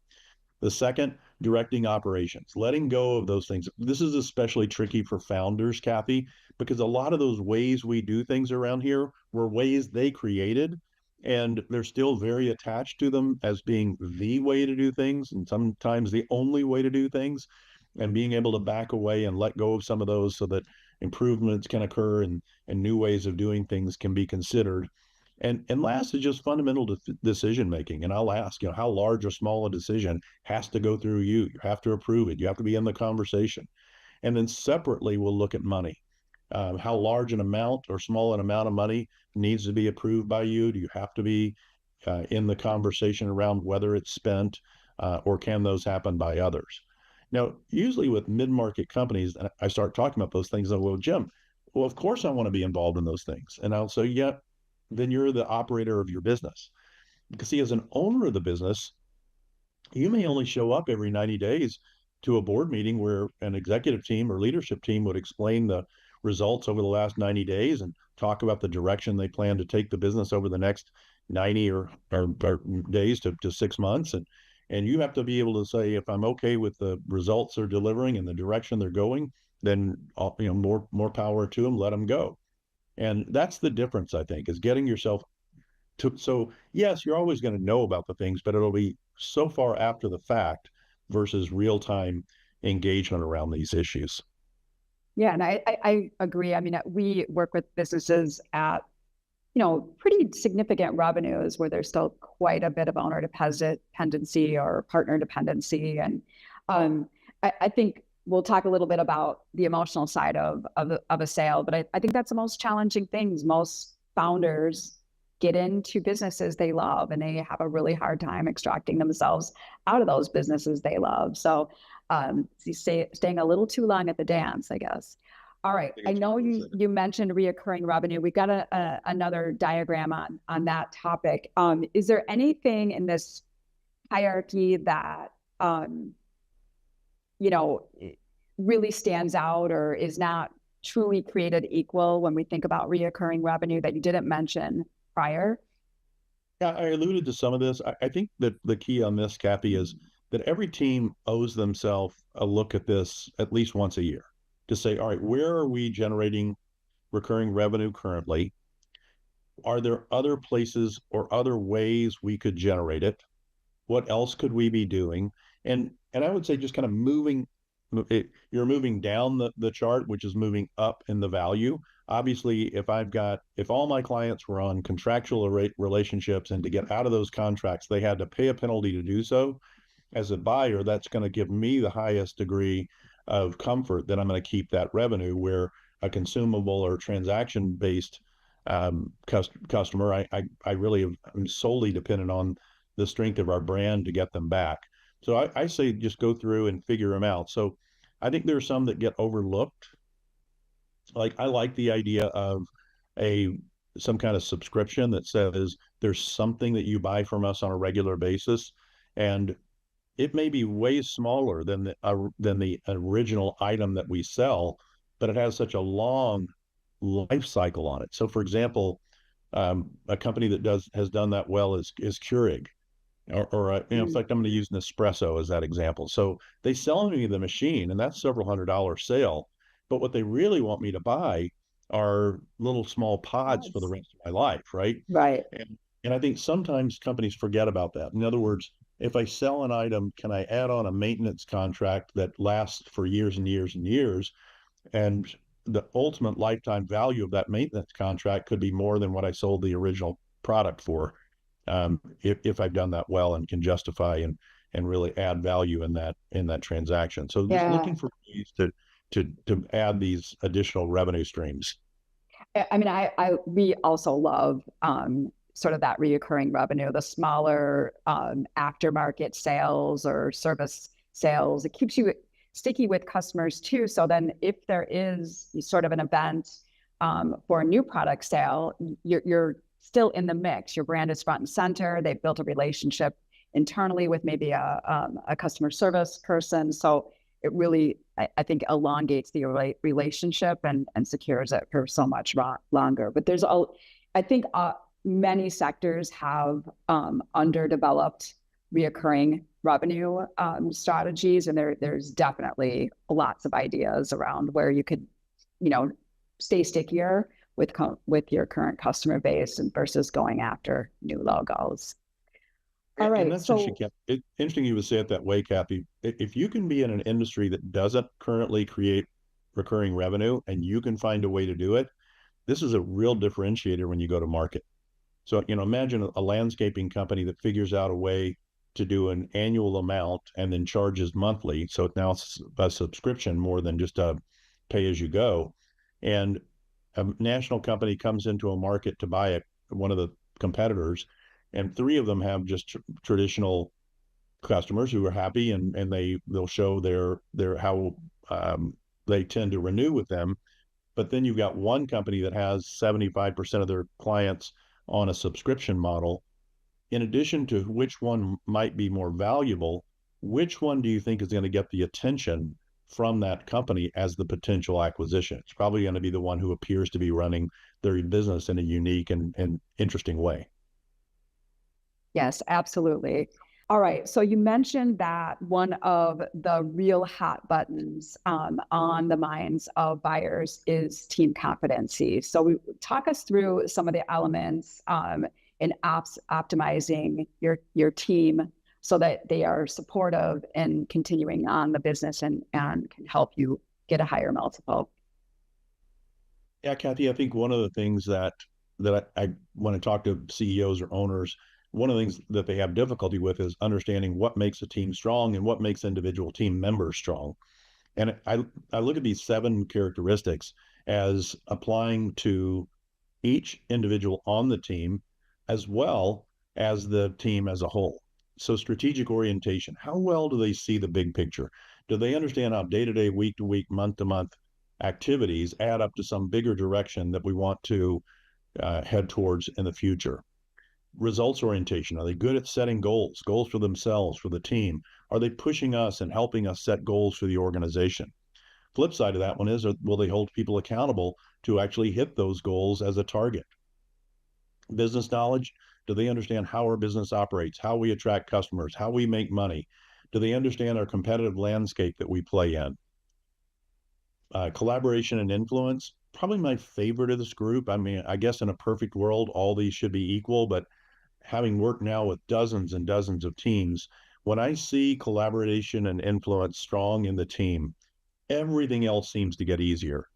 [SPEAKER 2] The second, directing operations, letting go of those things. This is especially tricky for founders, Kathy, because a lot of those ways we do things around here were ways they created, and they're still very attached to them as being the way to do things, and sometimes the only way to do things. And being able to back away and let go of some of those so that improvements can occur and new ways of doing things can be considered. And last is just fundamental decision making. And I'll ask, how large or small a decision has to go through you. You have to approve it. You have to be in the conversation. And then separately, we'll look at money. How large an amount or small an amount of money needs to be approved by you? Do you have to be in the conversation around whether it's spent, or can those happen by others? Now, usually with mid-market companies, I start talking about those things. Well, Jim, well, of course I want to be involved in those things. And I'll say, yeah, then you're the operator of your business. Because see, as an owner of the business, you may only show up every 90 days to a board meeting where an executive team or leadership team would explain the results over the last 90 days and talk about the direction they plan to take the business over the next 90 or days to 6 months. And you have to be able to say, if I'm okay with the results they're delivering and the direction they're going, then more power to them, let them go. And that's the difference, I think, is getting yourself to, so yes, you're always going to know about the things, but it'll be so far after the fact versus real time engagement around these issues.
[SPEAKER 1] Yeah, and I agree. I mean, we work with businesses at, pretty significant revenues where there's still quite a bit of owner dependency or partner dependency. And I think we'll talk a little bit about the emotional side of a sale, but I think that's the most challenging things. Most founders get into businesses they love, and they have a really hard time extracting themselves out of those businesses they love. So staying a little too long at the dance, I guess. All right. I know you mentioned reoccurring revenue. We've got another diagram on that topic. Is there anything in this hierarchy that, really stands out or is not truly created equal when we think about reoccurring revenue that you didn't mention prior?
[SPEAKER 2] Yeah, I alluded to some of this. I think that the key on this, Kathy, is that every team owes themselves a look at this at least once a year to say, all right, where are we generating recurring revenue currently? Are there other places or other ways we could generate it? What else could we be doing? And I would say just kind of you're moving down the chart, which is moving up in the value. Obviously, if all my clients were on contractual relationships and to get out of those contracts, they had to pay a penalty to do so. As a buyer, that's going to give me the highest degree of comfort that I'm going to keep that revenue, where a consumable or transaction based customer, I really am solely dependent on the strength of our brand to get them back. So I say just go through and figure them out. So I think there are some that get overlooked. Like I like the idea of some kind of subscription that says there's something that you buy from us on a regular basis, and it may be way smaller than the original item that we sell, but it has such a long life cycle on it. So, for example, a company that has done that well is Keurig, or in fact, I'm going to use Nespresso as that example. So they sell me the machine, and that's several $100 sale. But what they really want me to buy are little small pods for the rest of my life, right?
[SPEAKER 1] Right.
[SPEAKER 2] And I think sometimes companies forget about that. In other words, if I sell an item, can I add on a maintenance contract that lasts for years and years and years? And the ultimate lifetime value of that maintenance contract could be more than what I sold the original product for, if I've done that well and can justify and really add value in that transaction. So just looking for ways to add these additional revenue streams.
[SPEAKER 1] I mean, we also love sort of that reoccurring revenue, the smaller aftermarket sales or service sales. It keeps you sticky with customers too. So then if there is sort of an event for a new product sale, you're still in the mix. Your brand is front and center. They've built a relationship internally with maybe a customer service person. So it really, I think, elongates the relationship and secures it for so much longer. But I think many sectors have underdeveloped reoccurring revenue strategies, and there's definitely lots of ideas around where you could, stay stickier with your current customer base and versus going after new logos. All
[SPEAKER 2] And
[SPEAKER 1] right,
[SPEAKER 2] that's interesting,
[SPEAKER 1] so
[SPEAKER 2] interesting you would say it that way, Kathy. If you can be in an industry that doesn't currently create recurring revenue and you can find a way to do it, this is a real differentiator when you go to market. So, imagine a landscaping company that figures out a way to do an annual amount and then charges monthly. So now it's a subscription more than just a pay as you go. And a national company comes into a market to buy one of the competitors, and three of them have just traditional customers who are happy, and they'll show their how they tend to renew with them. But then you've got one company that has 75% of their clients on a subscription model. In addition to which one might be more valuable, which one do you think is going to get the attention from that company as the potential acquisition? It's probably going to be the one who appears to be running their business in a unique and interesting way.
[SPEAKER 1] yes, absolutely. All right. So you mentioned that one of the real hot buttons on the minds of buyers is team competency. So talk us through some of the elements in optimizing your team so that they are supportive and continuing on the business and can help you get a higher multiple.
[SPEAKER 2] Yeah, Kathy, I think one of the things that I when I talk to CEOs or owners, one of the things that they have difficulty with is understanding what makes a team strong and what makes individual team members strong. And I look at these 7 characteristics as applying to each individual on the team as well as the team as a whole. So strategic orientation, how well do they see the big picture? Do they understand how day-to-day, week-to-week, month-to-month activities add up to some bigger direction that we want to head towards in the future? Results orientation, are they good at setting goals for themselves, for the team? Are they pushing us and helping us set goals for the organization? Flip side of that one is, will they hold people accountable to actually hit those goals as a target? Business knowledge, do they understand how our business operates, how we attract customers, how we make money? Do they understand our competitive landscape that we play in? Collaboration and influence, probably my favorite of this group. I mean, I guess in a perfect world, all these should be equal, but having worked now with dozens and dozens of teams, when I see collaboration and influence strong in the team, everything else seems to get easier.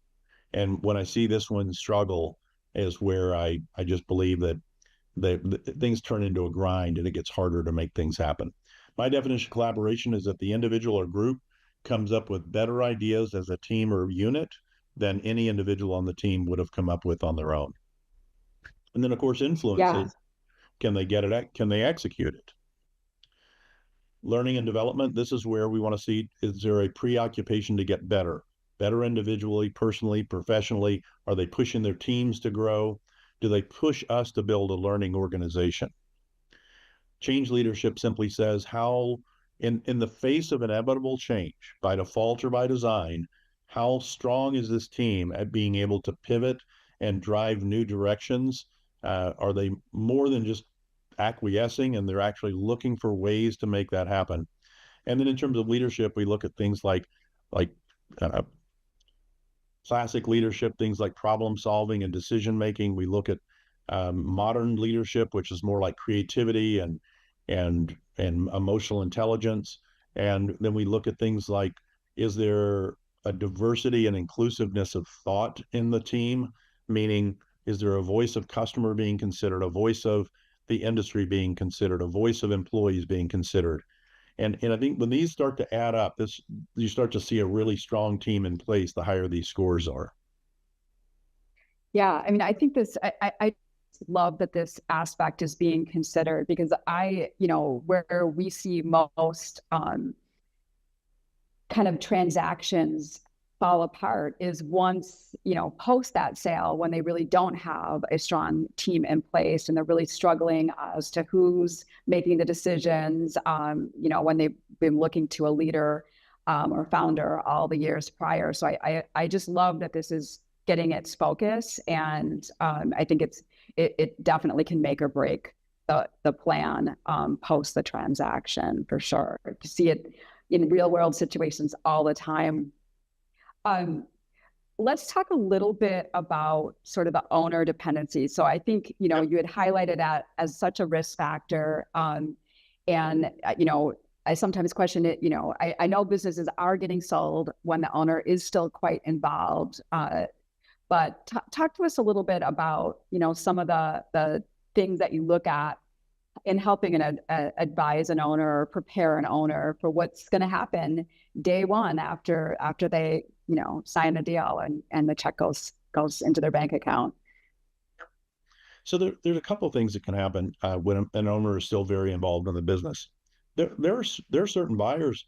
[SPEAKER 2] And when I see this one struggle is where I just believe that things turn into a grind and it gets harder to make things happen. My definition of collaboration is that the individual or group comes up with better ideas as a team or unit than any individual on the team would have come up with on their own. And then, of course, influence
[SPEAKER 1] Yeah.
[SPEAKER 2] is, can they get it? Can they execute it? Learning and development, this is where we want to see, is there a preoccupation to get better individually, personally, professionally? Are they pushing their teams to grow? Do they push us to build a learning organization? Change leadership simply says how, in the face of inevitable change, by default or by design, how strong is this team at being able to pivot and drive new directions? Are they more than just acquiescing, and they're actually looking for ways to make that happen? And then in terms of leadership, we look at things like uh, classic leadership, things like problem solving and decision making. We look at modern leadership, which is more like creativity and emotional intelligence. And then we look at things like, is there a diversity and inclusiveness of thought in the team? Meaning, is there a voice of customer being considered, a voice of the industry being considered, a voice of employees being considered? And I think when these start to add up, you start to see a really strong team in place the higher these scores are.
[SPEAKER 1] Yeah. I mean, I think I love that this aspect is being considered because where we see most kind of transactions fall apart is once, post that sale, when they really don't have a strong team in place and they're really struggling as to who's making the decisions, when they've been looking to a leader or founder all the years prior. So I just love that this is getting its focus, and I think it definitely can make or break the plan post the transaction for sure. You see it in real world situations all the time. Let's talk a little bit about sort of the owner dependency. So I think, you had highlighted that as such a risk factor. And I sometimes question it. I know businesses are getting sold when the owner is still quite involved. But talk to us a little bit about, some of the things that you look at in helping advise an owner or prepare an owner for what's going to happen day one after they, sign a deal and the check goes into their bank account.
[SPEAKER 2] So there's a couple of things that can happen when an owner is still very involved in the business. There are certain buyers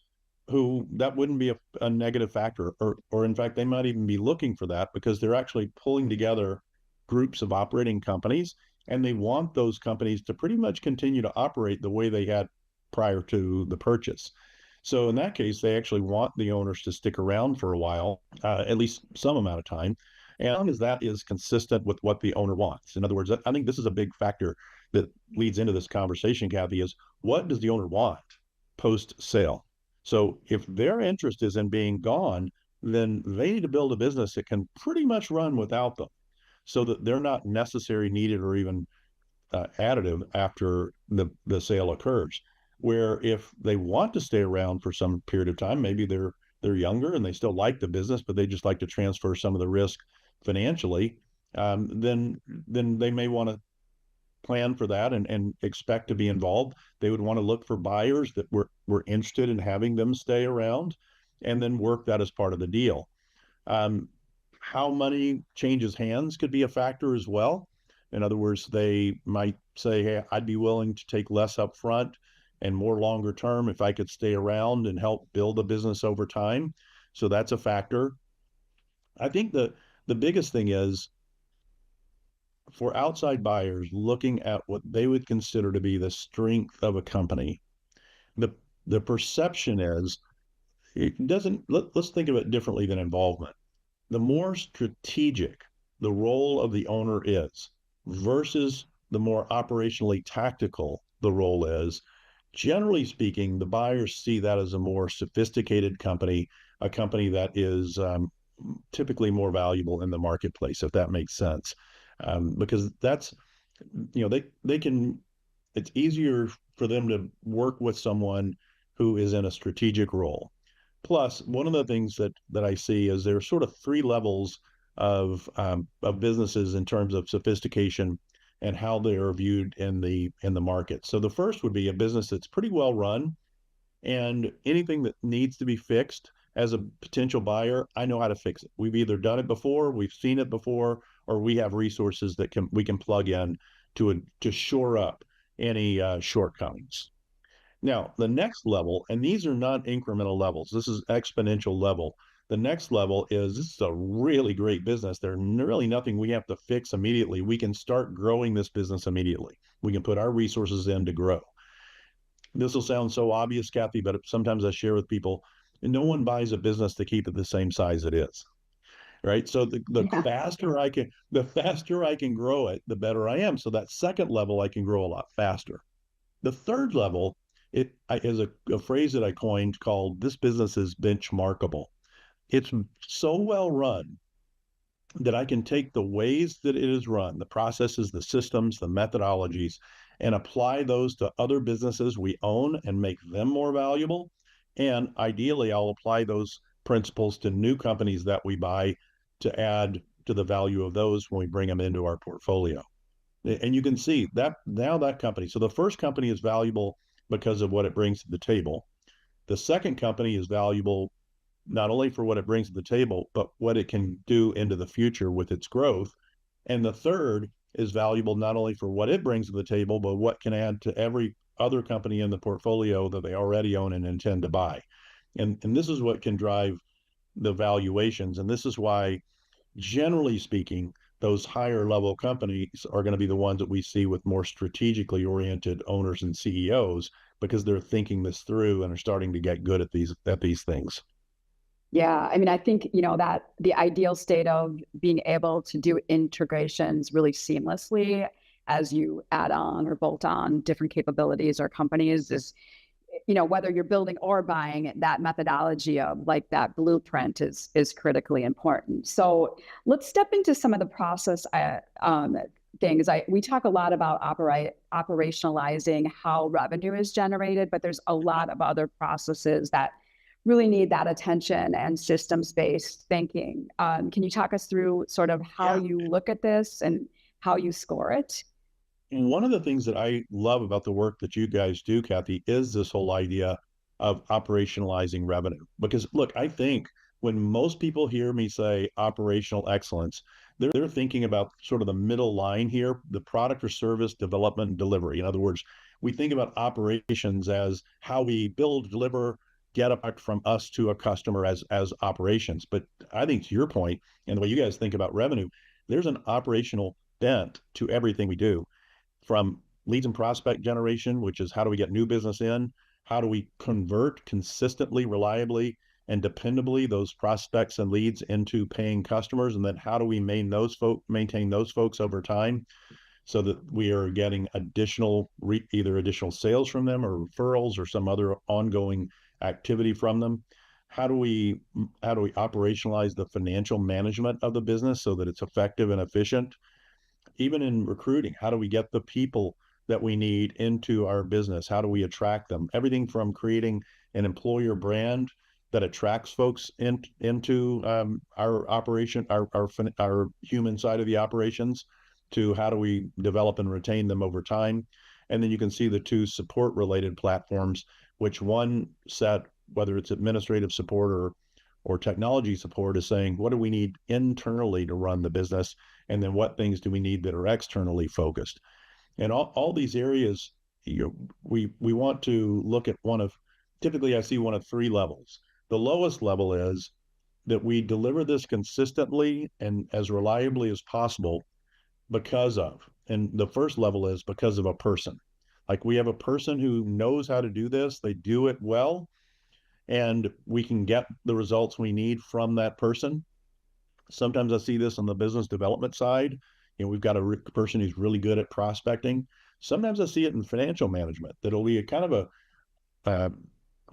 [SPEAKER 2] who that wouldn't be a negative factor, or in fact, they might even be looking for that because they're actually pulling together groups of operating companies, and they want those companies to pretty much continue to operate the way they had prior to the purchase. So in that case, they actually want the owners to stick around for a while, at least some amount of time, as long as that is consistent with what the owner wants. In other words, I think this is a big factor that leads into this conversation, Kathy, is what does the owner want post-sale? So if their interest is in being gone, then they need to build a business that can pretty much run without them so that they're not necessary, needed, or even additive after the sale occurs. Where if they want to stay around for some period of time, maybe they're younger and they still like the business, but they just like to transfer some of the risk financially, then they may want to plan for that and expect to be involved. They would want to look for buyers that were interested in having them stay around, and then work that as part of the deal. How money changes hands could be a factor as well. In other words, they might say, hey, I'd be willing to take less upfront and more longer term if I could stay around and help build a business over time. So that's a factor. I think the biggest thing is for outside buyers looking at what they would consider to be the strength of a company. The perception is it doesn't, let's think of it differently than involvement. The more strategic the role of the owner is versus the more operationally tactical the role is, generally speaking, the buyers see that as a more sophisticated company, a company that is typically more valuable in the marketplace, if that makes sense. Because that's, they can, it's easier for them to work with someone who is in a strategic role. Plus, one of the things that I see is there's sort of three levels of businesses in terms of sophistication and how they are viewed in the market. So the first would be a business that's pretty well run, and anything that needs to be fixed as a potential buyer, I know how to fix it. We've either done it before, we've seen it before, or we have resources that we can plug in to shore up any shortcomings. Now, the next level, and these are not incremental levels, this is exponential level. The next level is this is a really great business. There's really nothing we have to fix immediately. We can start growing this business immediately. We can put our resources in to grow. This will sound so obvious, Kathy, but sometimes I share with people, and no one buys a business to keep it the same size it is. Right. So the faster I can grow it, the better I am. So that second level, I can grow a lot faster. The third level, it is a phrase that I coined called this business is benchmarkable. It's so well run that I can take the ways that it is run, the processes, the systems, the methodologies, and apply those to other businesses we own and make them more valuable. And ideally, I'll apply those principles to new companies that we buy to add to the value of those when we bring them into our portfolio. And you can see that now that company. So the first company is valuable because of what it brings to the table. The second company is valuable not only for what it brings to the table, but what it can do into the future with its growth. And the third is valuable not only for what it brings to the table, but what can add to every other company in the portfolio that they already own and intend to buy. And this is what can drive the valuations. And this is why, generally speaking, those higher level companies are going to be the ones that we see with more strategically oriented owners and CEOs, because they're thinking this through and are starting to get good at these things.
[SPEAKER 1] Yeah, I mean, I think, that the ideal state of being able to do integrations really seamlessly as you add on or bolt on different capabilities or companies is, whether you're building or buying, that methodology of like that blueprint is critically important. So let's step into some of the process things. We talk a lot about operationalizing how revenue is generated, but there's a lot of other processes that really need that attention and systems-based thinking. Can you talk us through sort of how you look at this and how you score it?
[SPEAKER 2] And one of the things that I love about the work that you guys do, Kathy, is this whole idea of operationalizing revenue. Because look, I think when most people hear me say operational excellence, they're thinking about sort of the middle line here, the product or service development and delivery. In other words, we think about operations as how we build, deliver, get a product from us to a customer as operations. But I think to your point, and the way you guys think about revenue, there's an operational bent to everything we do, from leads and prospect generation, which is how do we get new business in? How do we convert consistently, reliably, and dependably those prospects and leads into paying customers? And then how do we maintain those folks over time so that we are getting either additional sales from them or referrals or some other ongoing activity from them? How do we operationalize the financial management of the business so that it's effective and efficient? Even in recruiting, how do we get the people that we need into our business? How do we attract them? Everything from creating an employer brand that attracts folks into our operation, our human side of the operations, to how do we develop and retain them over time? And then you can see the two support related platforms, which one set, whether it's administrative support or technology support, is saying, what do we need internally to run the business? And then what things do we need that are externally focused? And all these areas, we want to look at typically I see one of three levels. The lowest level is that we deliver this consistently and as reliably as possible and the first level is because of a person. Like we have a person who knows how to do this, they do it well, and we can get the results we need from that person. Sometimes I see this on the business development side. We've got a person who's really good at prospecting. Sometimes I see it in financial management. That'll be a kind of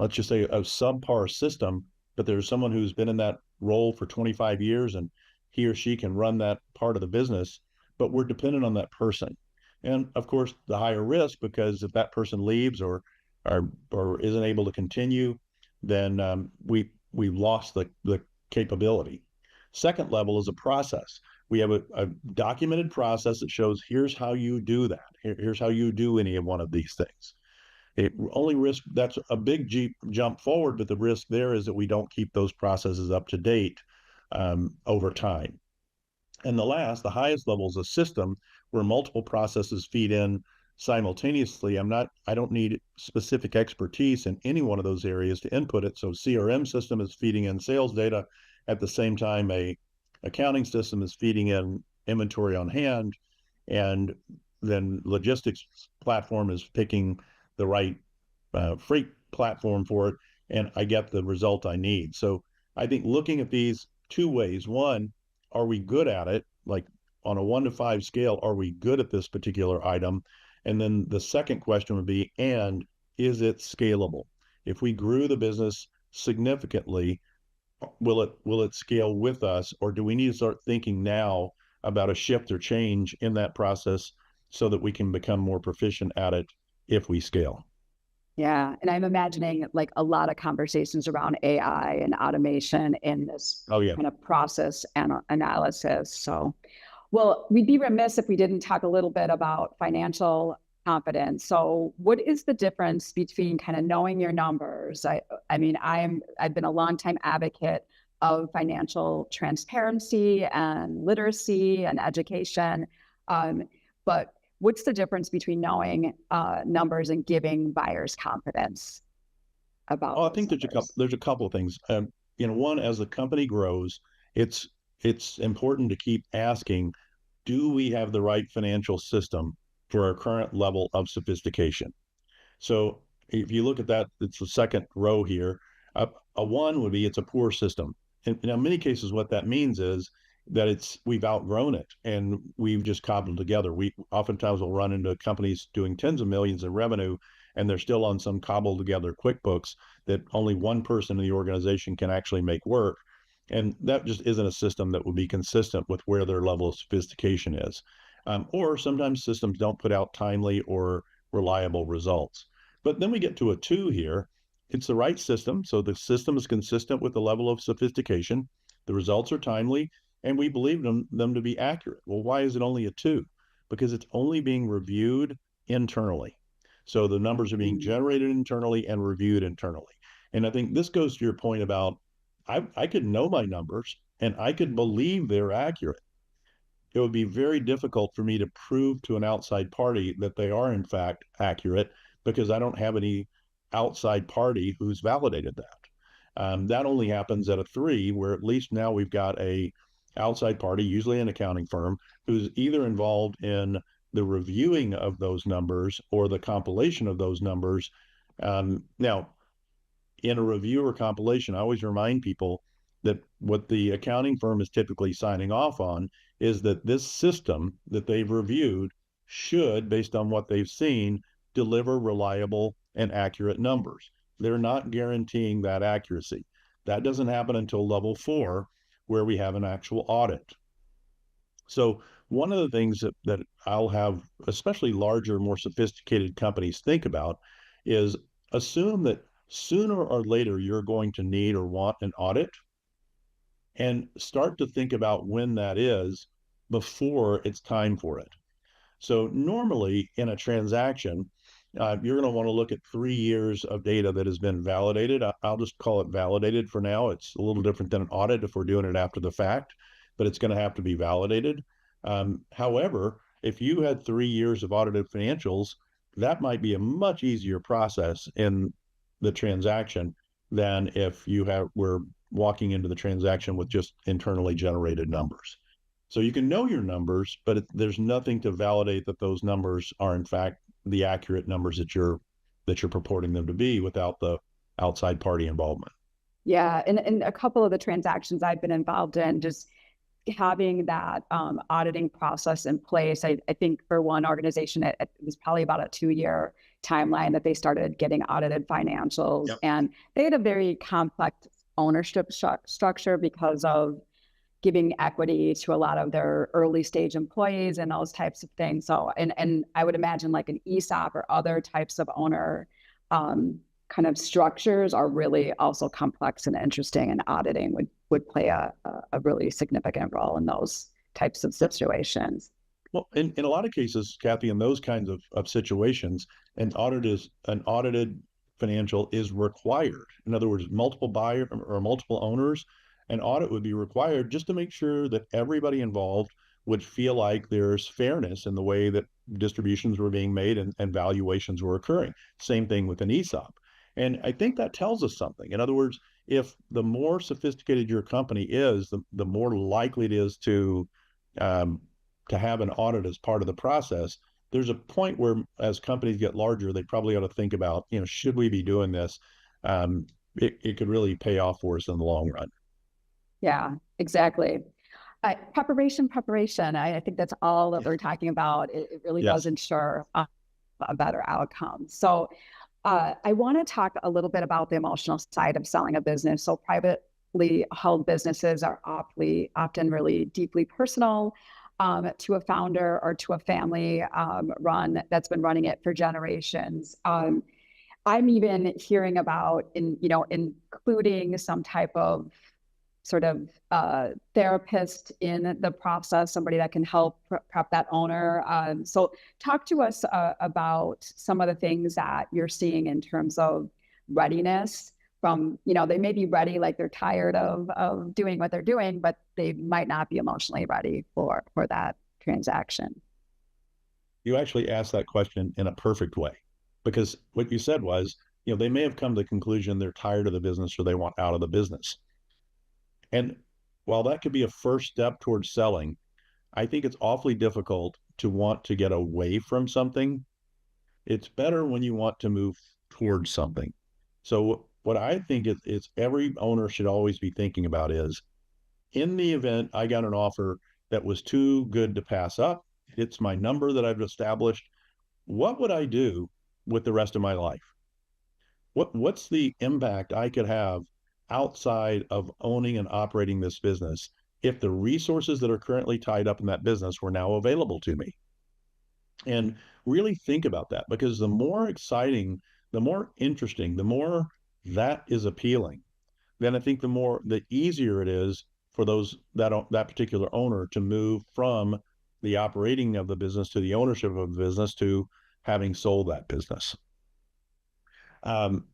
[SPEAKER 2] let's just say, a subpar system, but there's someone who's been in that role for 25 years and he or she can run that part of the business, but we're dependent on that person. And of course, the higher risk, because if that person leaves or isn't able to continue, then we've lost the capability. Second level is a process. We have a documented process that shows here's how you do that. Here's how you do any of one of these things. It only risk, that's a big jump forward, but the risk there is that we don't keep those processes up to date over time. And the highest level is a system where multiple processes feed in simultaneously. I don't need specific expertise in any one of those areas to input it. So CRM system is feeding in sales data at the same time a accounting system is feeding in inventory on hand, and then logistics platform is picking the right freight platform for it, and I get the result I need. So I think looking at these two ways: one, are we good at it? Like on a 1 to 5 scale, are we good at this particular item? And then the second question would be, and is it scalable? If we grew the business significantly, will it scale with us, or do we need to start thinking now about a shift or change in that process so that we can become more proficient at it if we scale?
[SPEAKER 1] Yeah. And I'm imagining like a lot of conversations around AI and automation in this
[SPEAKER 2] Oh yeah.
[SPEAKER 1] kind of process and analysis. So, well, we'd be remiss if we didn't talk a little bit about financial confidence. So what is the difference between kind of knowing your numbers? I mean, I've been a longtime advocate of financial transparency and literacy and education. But what's the difference between knowing numbers and giving buyers confidence about?
[SPEAKER 2] Oh, I think
[SPEAKER 1] numbers?
[SPEAKER 2] there's a couple of things. One, as the company grows, it's important to keep asking, do we have the right financial system for our current level of sophistication? So if you look at that, it's the second row here. A one would be it's a poor system. And in many cases, what that means is that we've outgrown it and we've just cobbled together. We oftentimes will run into companies doing tens of millions in revenue and they're still on some cobbled together QuickBooks that only one person in the organization can actually make work. And that just isn't a system that would be consistent with where their level of sophistication is. Or sometimes systems don't put out timely or reliable results. But then we get to a two here. It's the right system. So the system is consistent with the level of sophistication. The results are timely and we believe them to be accurate. Well, why is it only a two? Because it's only being reviewed internally. So the numbers are being generated internally and reviewed internally. And I think this goes to your point about I could know my numbers and I could believe they're accurate. It would be very difficult for me to prove to an outside party that they are in fact accurate because I don't have any outside party who's validated that. That only happens at a three, where at least now we've got a outside party, usually an accounting firm, who's either involved in the reviewing of those numbers or the compilation of those numbers. Now, in a review or compilation, I always remind people that what the accounting firm is typically signing off on is that this system that they've reviewed should, based on what they've seen, deliver reliable and accurate numbers. They're not guaranteeing that accuracy. That doesn't happen until level 4, where we have an actual audit. So one of the things that I'll have, especially larger, more sophisticated companies think about is assume that sooner or later you're going to need or want an audit and start to think about when that is before it's time for it. So normally in a transaction, you're going to want to look at 3 years of data that has been validated. I'll just call it validated for now. It's a little different than an audit if we're doing it after the fact, but it's going to have to be validated. However, if you had 3 years of audited financials, that might be a much easier process in the transaction than if we're walking into the transaction with just internally generated numbers. So you can know your numbers, but there's nothing to validate that those numbers are in fact the accurate numbers that you're purporting them to be without the outside party involvement.
[SPEAKER 1] Yeah, and a couple of the transactions I've been involved in, just having that auditing process in place. I think for one organization, it was probably about a 2-year timeline that they started getting audited financials.
[SPEAKER 2] Yep.
[SPEAKER 1] And they had a very complex ownership structure because of giving equity to a lot of their early stage employees and those types of things. So, and I would imagine like an ESOP or other types of owner kind of structures are really also complex and interesting, and auditing would play a really significant role in those types of situations.
[SPEAKER 2] Well, in a lot of cases, Kathy, in those kinds of situations, an audited financial is required. In other words, multiple buyer or multiple owners, an audit would be required just to make sure that everybody involved would feel like there's fairness in the way that distributions were being made and valuations were occurring. Same thing with an ESOP. And I think that tells us something. In other words, if the more sophisticated your company is, the more likely it is to have an audit as part of the process. There's a point where, as companies get larger, they probably ought to think about, should we be doing this? It could really pay off for us in the long run.
[SPEAKER 1] Yeah, exactly. Preparation. I think that's all that we're talking about. It really does ensure a better outcome. So I want to talk a little bit about the emotional side of selling a business. So privately held businesses are often really deeply personal to a founder or to a family that's been running it for generations. I'm even hearing about including some type of sort of therapist in the process, somebody that can help prep that owner. So talk to us about some of the things that you're seeing in terms of readiness from, they may be ready, like they're tired of doing what they're doing, but they might not be emotionally ready for that transaction.
[SPEAKER 2] You actually asked that question in a perfect way, because what you said was, they may have come to the conclusion they're tired of the business or they want out of the business. And while that could be a first step towards selling, I think it's awfully difficult to want to get away from something. It's better when you want to move towards something. So what I think is every owner should always be thinking about is, in the event I got an offer that was too good to pass up, it's my number that I've established. What would I do with the rest of my life? What's the impact I could have outside of owning and operating this business if the resources that are currently tied up in that business were now available to me? And really think about that, because the more exciting, the more interesting, the more that is appealing, then I think the easier it is for that particular owner to move from the operating of the business to the ownership of the business to having sold that business. Um,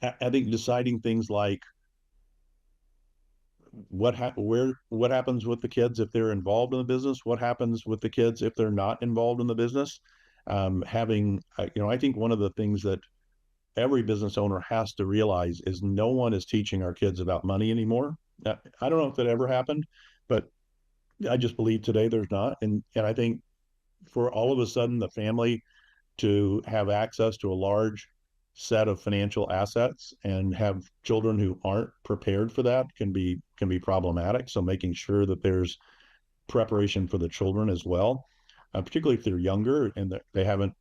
[SPEAKER 2] I think deciding things like what happens with the kids if they're involved in the business, what happens with the kids if they're not involved in the business. I think one of the things that every business owner has to realize is no one is teaching our kids about money anymore. I don't know if that ever happened, but I just believe today there's not. And I think for all of a sudden the family to have access to a large set of financial assets and have children who aren't prepared for that can be problematic. So making sure that there's preparation for the children as well, particularly if they're younger and they haven't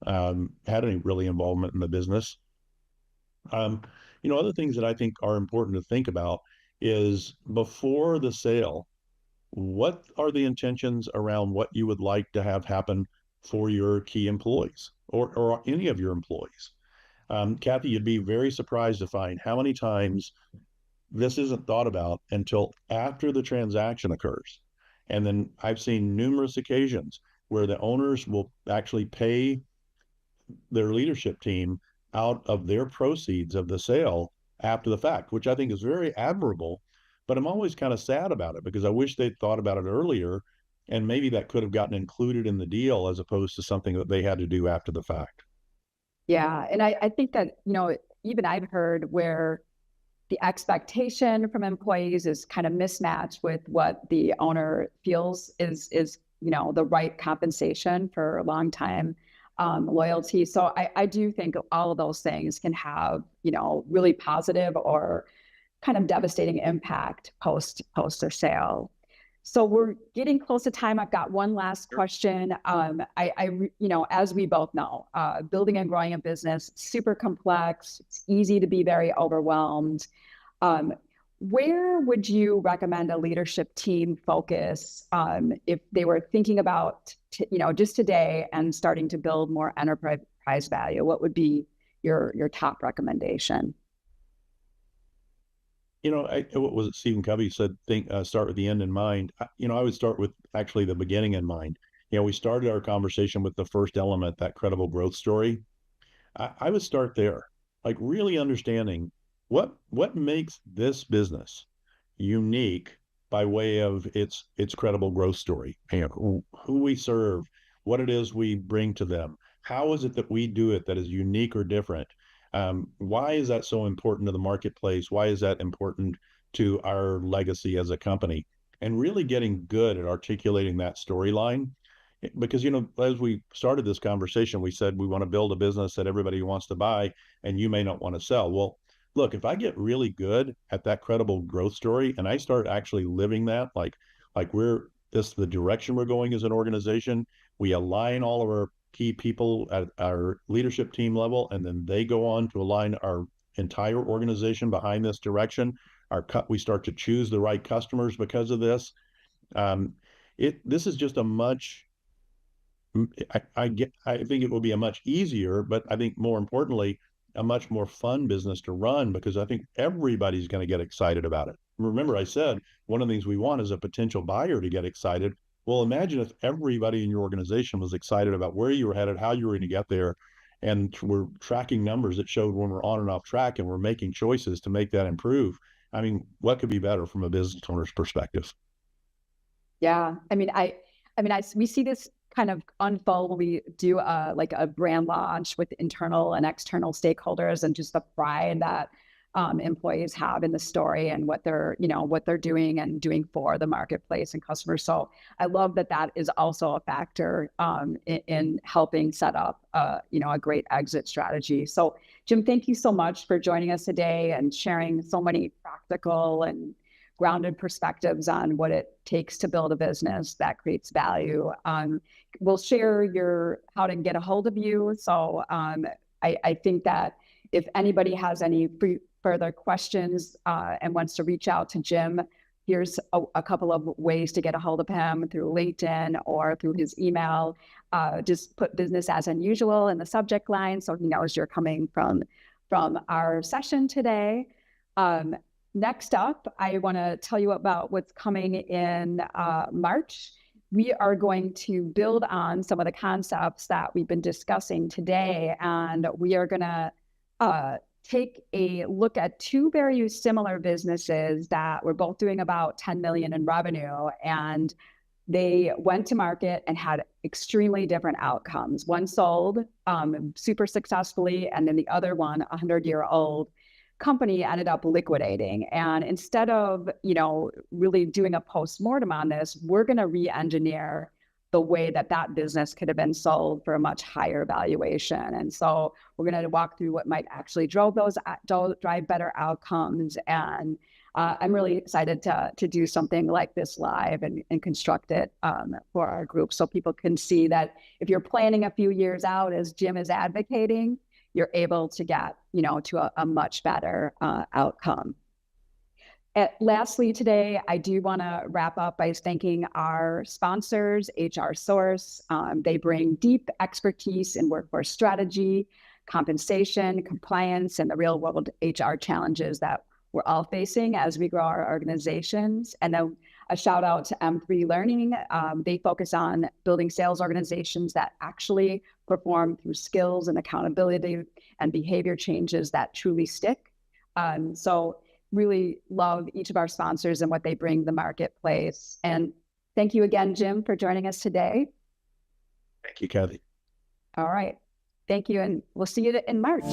[SPEAKER 2] had any really involvement in the business. Um, Other things that I think are important to think about is before the sale, what are the intentions around what you would like to have happen for your key employees or any of your employees? Kathy, you'd be very surprised to find how many times this isn't thought about until after the transaction occurs. And then I've seen numerous occasions where the owners will actually pay their leadership team out of their proceeds of the sale after the fact, which I think is very admirable. But I'm always kind of sad about it because I wish they'd thought about it earlier, and maybe that could have gotten included in the deal as opposed to something that they had to do after the fact.
[SPEAKER 1] Yeah. And I think that, even I've heard where the expectation from employees is kind of mismatched with what the owner feels is the right compensation for a long time loyalty. So I do think all of those things can have really positive or kind of devastating impact post or sale. So we're getting close to time. I've got one last question. As we both know, building and growing a business, super complex. It's easy to be very overwhelmed. Um, where would you recommend a leadership team focus if they were thinking about, just today and starting to build more enterprise value? What would be your top recommendation?
[SPEAKER 2] What was it? Stephen Covey said, start with the end in mind. I would start with actually the beginning in mind. We started our conversation with the first element, that credible growth story. I would start there, like really understanding what makes this business unique by way of its credible growth story. Who we serve, what it is we bring to them. How is it that we do it that is unique or different? Why is that so important to the marketplace? Why is that important to our legacy as a company? And really getting good at articulating that storyline. Because, as we started this conversation, we said we want to build a business that everybody wants to buy and you may not want to sell. Well, look, if I get really good at that credible growth story and I start actually living that, like the direction we're going as an organization, we align all of our key people at our leadership team level, and then they go on to align our entire organization behind this direction. We start to choose the right customers because of this. This is just a much I think it will be a much easier, but I think more importantly, a much more fun business to run because I think everybody's going to get excited about it. Remember, I said one of the things we want is a potential buyer to get excited. Well, imagine if everybody in your organization was excited about where you were headed, how you were going to get there, and we're tracking numbers that showed when we're on and off track and we're making choices to make that improve. I mean, what could be better from a business owner's perspective?
[SPEAKER 1] Yeah. We see this kind of unfold when we do like a brand launch with internal and external stakeholders, and just the pride that employees have in the story and what they're doing and doing for the marketplace and customers. So I love that is also a factor in helping set up a great exit strategy. So Jim, thank you so much for joining us today and sharing so many practical and grounded perspectives on what it takes to build a business that creates value. We'll share how to get a hold of you. So I think that if anybody has any further questions and wants to reach out to Jim, here's a couple of ways to get a hold of him: through LinkedIn or through his email. Just put business as unusual in the subject line so he knows you're coming from our session today. Next up, I want to tell you about what's coming in March. We are going to build on some of the concepts that we've been discussing today, and we are going to take a look at two very similar businesses that were both doing about 10 million in revenue, and they went to market and had extremely different outcomes. One sold super successfully, and then the other one, a 100-year-old company, ended up liquidating. And instead of, really doing a post-mortem on this, we're going to re-engineer the way that business could have been sold for a much higher valuation. And so we're going to walk through what might actually drive better outcomes. And I'm really excited to do something like this live and construct it for our group, so people can see that if you're planning a few years out, as Jim is advocating, you're able to get, to a much better outcome. Lastly, today, I do want to wrap up by thanking our sponsors, HR Source. They bring deep expertise in workforce strategy, compensation, compliance, and the real-world HR challenges that we're all facing as we grow our organizations. And then a shout out to M3 Learning. They focus on building sales organizations that actually perform through skills and accountability and behavior changes that truly stick. So really love each of our sponsors and what they bring to the marketplace. And thank you again, Jim, for joining us today.
[SPEAKER 2] Thank you, Kathy.
[SPEAKER 1] All right. Thank you. And we'll see you in March.